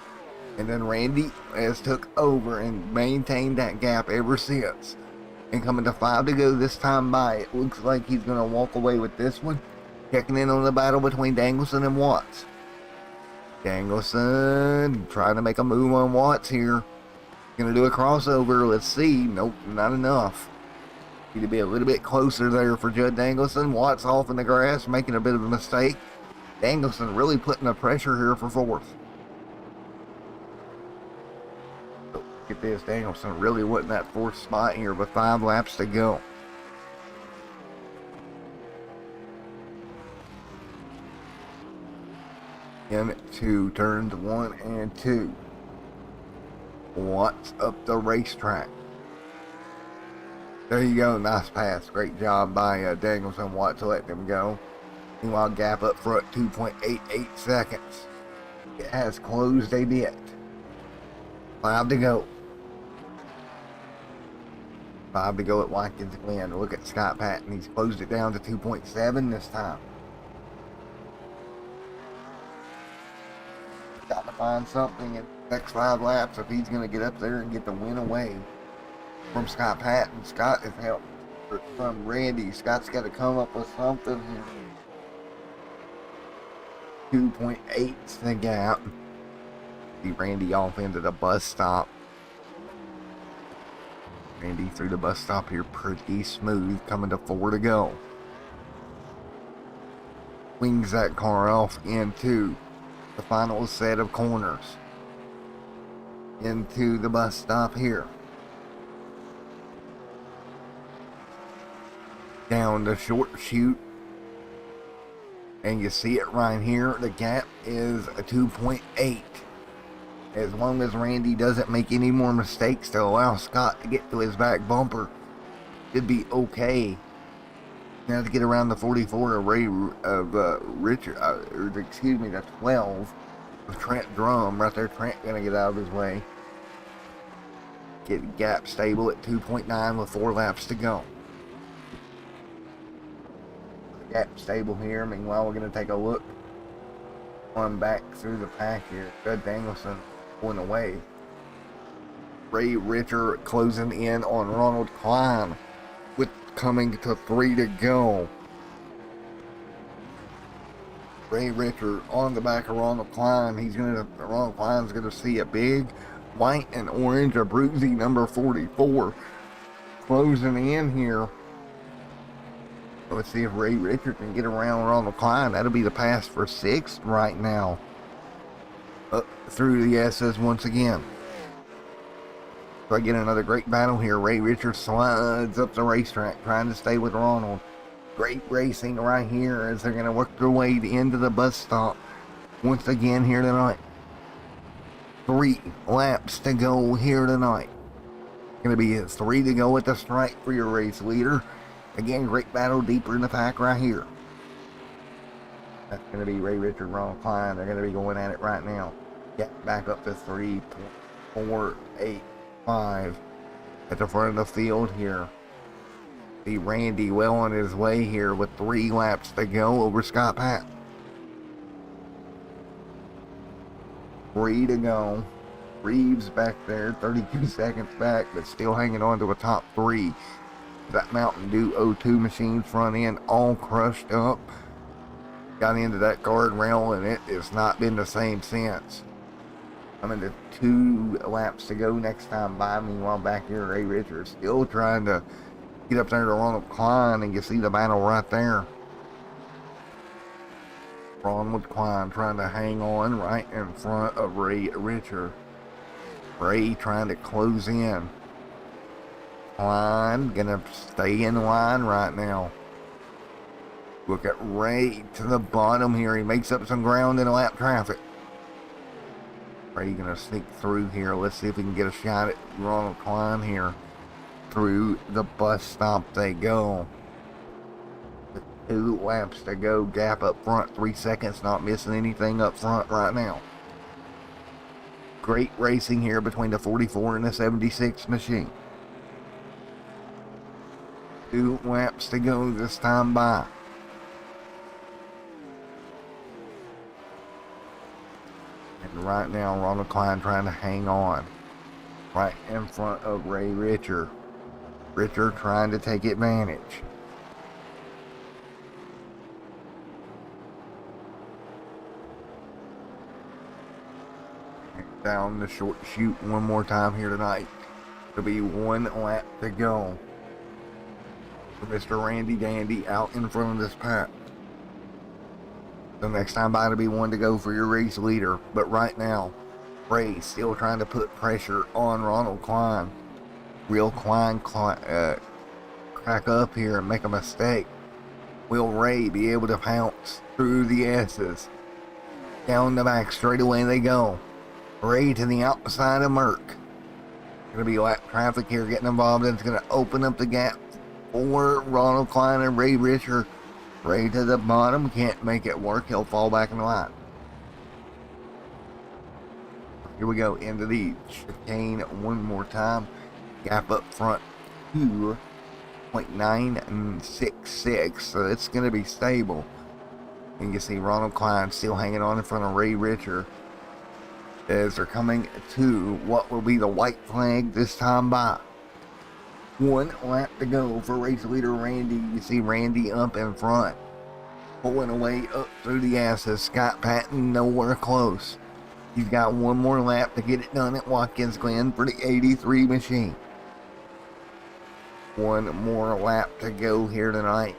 And then Randy has took over and maintained that gap ever since. And coming to 5 to go this time by, it looks like he's going to walk away with this one. Checking in on the battle between Danielson and Watts. Danielson trying to make a move on Watts here. Gonna do a crossover. Let's see. Nope, not enough. Need to be a little bit closer there for Judd Danielson. Watts off in the grass, making a bit of a mistake. Danielson really putting the pressure here for 4th. So, get this. Danielson really wanting that 4th spot here with 5 laps to go. Into turns 1 and 2. Watts up the racetrack. There you go. Nice pass. Great job by Danielson Watt to let them go. Meanwhile, gap up front, 2.88 seconds. It has closed a bit. 5 to go. 5 to go at Watkins Glen. Look at Scott Patton. He's closed it down to 2.7 this time. Got to find something in the next 5 laps if he's going to get up there and get the win away from Scott Patton. Scott has helped from Randy. Scott's got to come up with something here. 2.8's the gap. See Randy off into the bus stop. Randy through the bus stop here pretty smooth, coming to 4 to go. Wings that car off into the final set of corners. Into the bus stop here. Down the short chute. And you see it right here. The gap is a 2.8. As long as Randy doesn't make any more mistakes to allow Scott to get to his back bumper, it'd be okay. You have to get around the 44 of Richard, or excuse me, the 12 of Trent Drum. Right there, Trent gonna get out of his way. Get the gap stable at 2.9 with 4 laps to go. Gap stable here. Meanwhile, we're gonna take a look on back through the pack here. Judd Danielson pulling away. Ray Ritter closing in on Ronald Klein with coming to 3 to go. Ray Ritter on the back of Ronald Klein. Ronald Klein's gonna see a big white and orange Abruzzi number 44 closing in here. Let's see if Ray Richard can get around Ronald Klein. That'll be the pass for 6th right now. Up through the S's once again. So I get another great battle here. Ray Richard slides up the racetrack trying to stay with Ronald. Great racing right here as they're going to work their way into the bus stop once again here tonight. 3 laps to go here tonight. Going to be 3 to go at the stripe for your race leader. Again, great battle deeper in the pack right here. That's going to be Ray Richard, Ronald Klein. They're going to be going at it right now. Get back up to 3.485 at the front of the field here. See Randy well on his way here with 3 laps to go over Scott Patton. 3 to go. Reeves back there, 32 seconds back, but still hanging on to a top 3. That Mountain Dew O2 machine front end all crushed up. Got into that guardrail and it has not been the same since. I'm into 2 laps to go next time by. Meanwhile, back here, Ray Richards still trying to get up there to Ronald Klein, and you see the battle right there. Ronald Klein trying to hang on right in front of Ray Richards. Ray trying to close in. Klein gonna stay in line right now. Look at Ray to the bottom here. He makes up some ground in lap traffic. Ray gonna sneak through here. Let's see if we can get a shot at Ronald Klein here. Through the bus stop they go. 2 laps to go. Gap up front, 3 seconds. Not missing anything up front right now. Great racing here between the 44 and the 76 machine. 2 laps to go this time by. And right now, Ronald Klein trying to hang on. Right in front of Ray Richard. Richard trying to take advantage. Down the short chute one more time here tonight. There'll be 1 lap to go. Mr. Randy Dandy out in front of this pack. The next time by to be 1 to go for your race leader. But right now, Ray still trying to put pressure on Ronald Klein. Will Klein crack up here and make a mistake? Will Ray be able to pounce through the S's? Down the back straight away they go. Ray to the outside of Merck. Going to be lap traffic here getting involved, and it's going to open up the gap for Ronald Klein and Ray Richer. Ray to the bottom, can't make it work. He'll fall back in the line. Here we go into the chicane one more time. Gap up front 2.966, so it's going to be stable. And you can see Ronald Klein still hanging on in front of Ray Richer as they're coming to what will be the white flag this time by. 1 lap to go for race leader Randy. You see Randy up in front, pulling away up through the S's. Scott Patton nowhere close. He's got one more lap to get it done at Watkins Glen for the 83 machine. One more lap to go here tonight.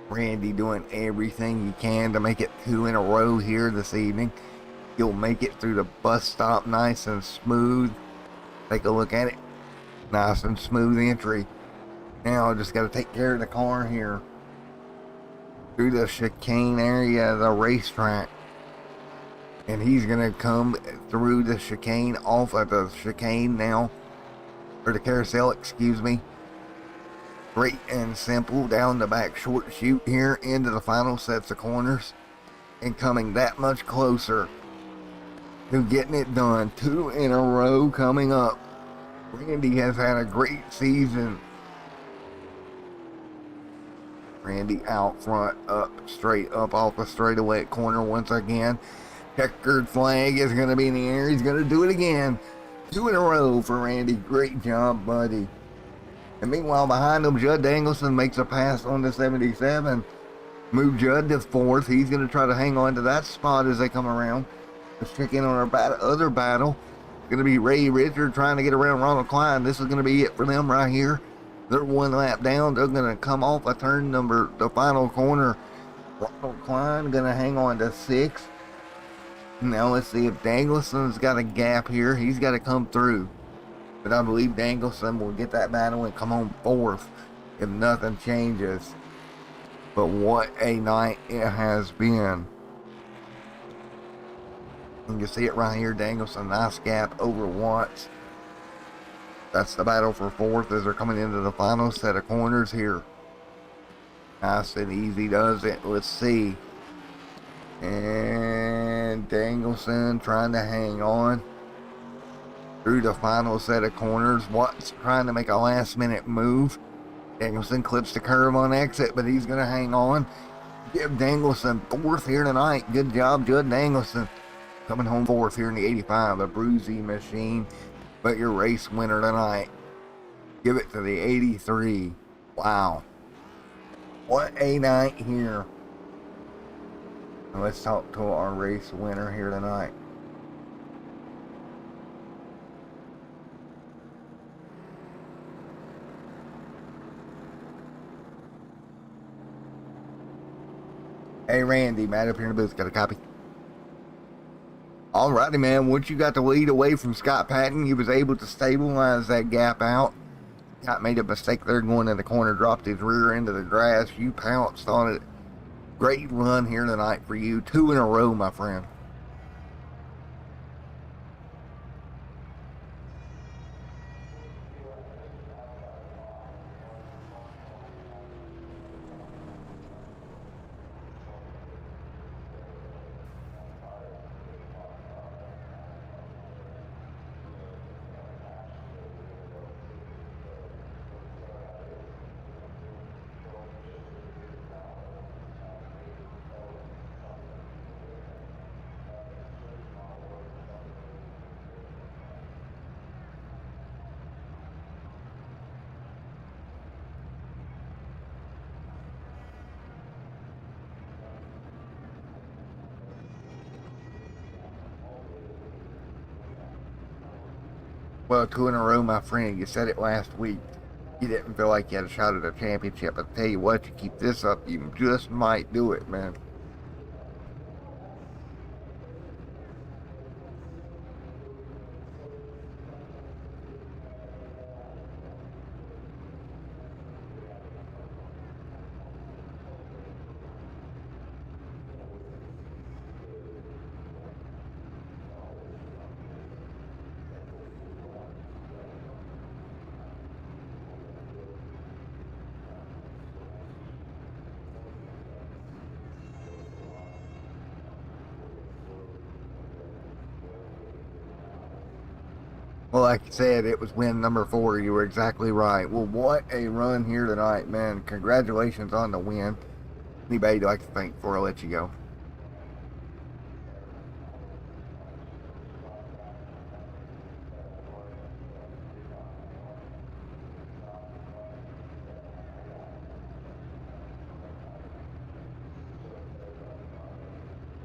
Randy doing everything he can to make it 2 in a row here this evening. He'll make it through the bus stop nice and smooth. Take a look at it. Nice and smooth entry. Now just got to take care of the car here through the chicane area of the racetrack. And he's going to come through the chicane, off of the chicane now. Or the carousel, excuse me. Straight and simple down the back short chute here into the final sets of corners. And coming that much closer to getting it done. 2 in a row coming up. Randy has had a great season. Randy out front, up, straight up off the straightaway at corner once again. Checkered flag is going to be in the air. He's going to do it again. 2 in a row for Randy. Great job, buddy. And meanwhile, behind him, Judd Danielson makes a pass on the 77. Move Judd to 4th. He's going to try to hang on to that spot as they come around. Let's check in on our other battle. It's going to be Ray Richter trying to get around Ronald Klein. This is going to be it for them right here. They're 1 lap down. They're going to come off a turn number, the final corner. Ronald Klein going to hang on to 6th. Now let's see if Danielson's got a gap here. He's got to come through. But I believe Danielson will get that battle and come home 4th if nothing changes. But what a night it has been. You can see it right here. Danielson, nice gap over Watts. That's the battle for 4th as they're coming into the final set of corners here. Nice and easy does it. Let's see. And Danielson trying to hang on through the final set of corners. Watts trying to make a last minute move. Danielson clips the curve on exit, but he's going to hang on. Give Danielson 4th here tonight. Good job, Judd Danielson. Coming home 4th here in the 85, a bruising machine. But your race winner tonight. Give it to the 83. Wow. What a night here. And let's talk to our race winner here tonight. Hey Randy, Matt up here in the booth, got a copy? Alrighty man, once you got the lead away from Scott Patton, he was able to stabilize that gap out. Scott made a mistake there going in the corner, dropped his rear into the grass. You pounced on it. Great run here tonight for you. 2 in a row, my friend. Well, 2 in a row, my friend. You said it last week. You didn't feel like you had a shot at a championship. I tell you what, you keep this up, you just might do it, man. Well, like you said, it was win number 4. You were exactly right. Well, what a run here tonight, man. Congratulations on the win. Anybody you'd like to thank before I let you go?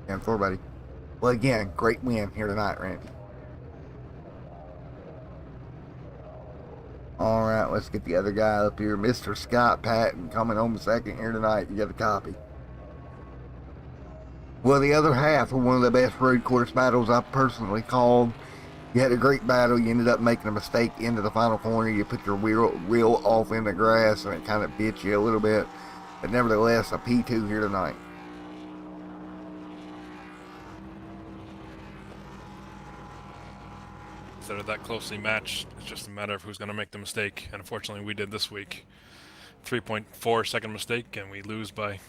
And for buddy. Well, again, great win here tonight, Randy. All right, let's get the other guy up here, Mr. Scott Patton, coming home second here tonight. You got a copy. Well, the other half of one of the best road course battles I've personally called. You had a great battle. You ended up making a mistake into the final corner. You put your wheel off in the grass, and it kind of bit you a little bit. But nevertheless, a P2 here tonight. Instead of that closely matched, it's just a matter of who's going to make the mistake. And unfortunately, we did this week. 3.4 second mistake, and we lose by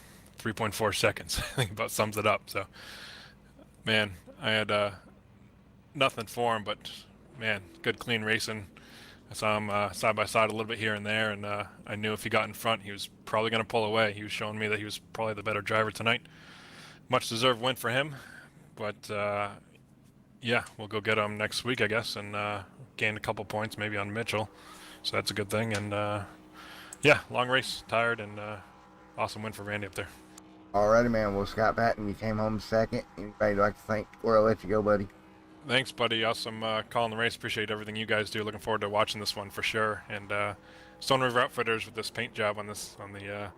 3.4 seconds. I think about sums it up. So, man, I had nothing for him, but man, good clean racing. I saw him side by side a little bit here and there, and I knew if he got in front, he was probably going to pull away. He was showing me that he was probably the better driver tonight. Much deserved win for him, but yeah, we'll go get him next week, I guess, and gain a couple points maybe on Mitchell. So that's a good thing. And yeah, long race, tired, and awesome win for Randy up there. Alrighty, man. Well, Scott Patton, you came home second. Anybody you'd like to thank before I let you go, buddy? Thanks, buddy. Awesome calling the race. Appreciate everything you guys do. Looking forward to watching this one for sure. And Stone River Outfitters with this paint job on the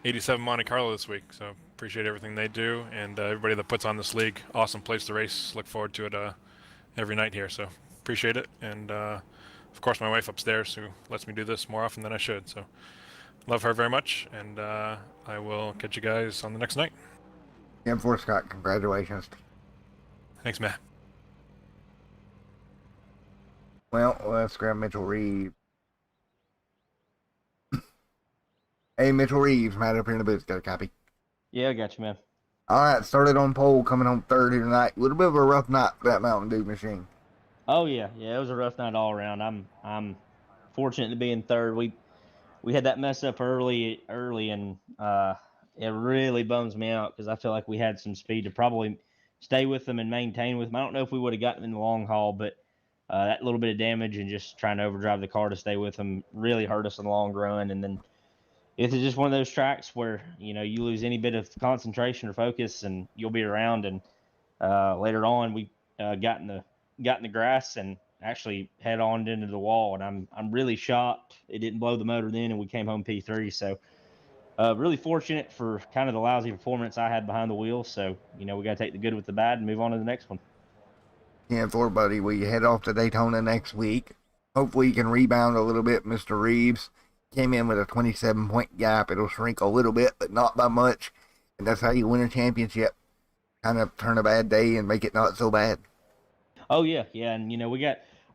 87 Monte Carlo this week. So appreciate everything they do, and everybody that puts on this league. Awesome place to race. Look forward to it every night here. So appreciate it. And of course, my wife upstairs, who lets me do this more often than I should. So love her very much, and I will catch you guys on the next night. And for Scott, congratulations. Thanks, Matt. Well, let's grab Mitchell Reeves. Hey, Mitchell Reeves, Matt up here in the booth. Got a copy? Yeah, I got you, man. All right, started on pole, coming home third here tonight. A little bit of a rough night for that Mountain Dew machine. Oh yeah, it was a rough night all around. I'm fortunate to be in third. We had that mess up early, and it really bums me out because I feel like we had some speed to probably stay with them and maintain with them. I don't know if we would have gotten them in the long haul, but that little bit of damage and just trying to overdrive the car to stay with them really hurt us in the long run. And then it's just one of those tracks where you lose any bit of concentration or focus, and you'll be around. And later on, we got in the grass and actually head on into the wall. And I'm really shocked it didn't blow the motor then, and we came home P3. So really fortunate for kind of the lousy performance I had behind the wheel. So we got to take the good with the bad and move on to the next one. Yeah, for buddy, we head off to Daytona next week. Hopefully you can rebound a little bit, Mr. Reeves. Came in with a 27-point gap. It'll shrink a little bit, but not by much. And that's how you win a championship. Kind of turn a bad day and make it not so bad. Oh yeah, and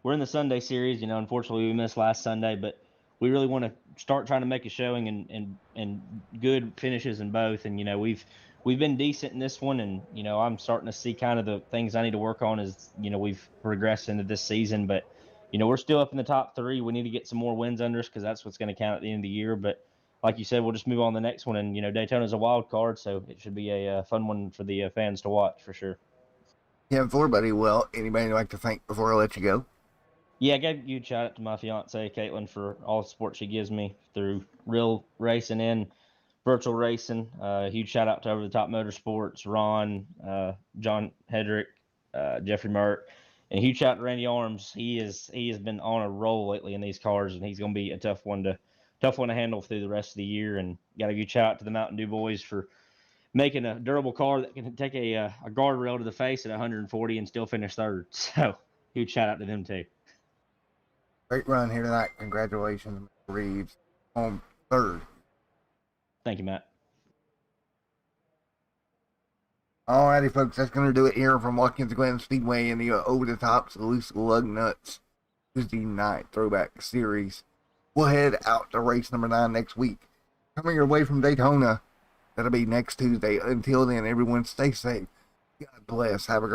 we're in the Sunday series. Unfortunately we missed last Sunday, but we really want to start trying to make a showing and good finishes in both. And we've been decent in this one, and I'm starting to see kind of the things I need to work on as we've progressed into this season. But we're still up in the top 3. We need to get some more wins under us because that's what's going to count at the end of the year. But like you said, we'll just move on to the next one. And Daytona's a wild card, so it should be a fun one for the fans to watch for sure. Yeah, for buddy. Well, anybody you'd like to thank before I let you go? Yeah, I gave a huge shout out to my fiance Caitlin for all the support she gives me through real racing and virtual racing. Huge shout out to Over the Top Motorsports, Ron, John Hedrick, Jeffrey Mert, and a huge shout out to Randy Arms. He has been on a roll lately in these cars, and he's going to be a tough one to handle through the rest of the year. And got a huge shout out to the Mountain Dew boys for making a durable car that can take a guardrail to the face at 140 and still finish third. So huge shout out to them too. Great run here tonight. Congratulations, Mr. Reeves. Home third. Thank you, Matt. Alrighty, folks, that's going to do it here from Watkins Glen Speedway in the Over the Top Loose Lugnuts Tuesday night Throwback Series. We'll head out to race number 9 next week. Coming your way from Daytona. That'll be next Tuesday. Until then, everyone stay safe. God bless. Have a great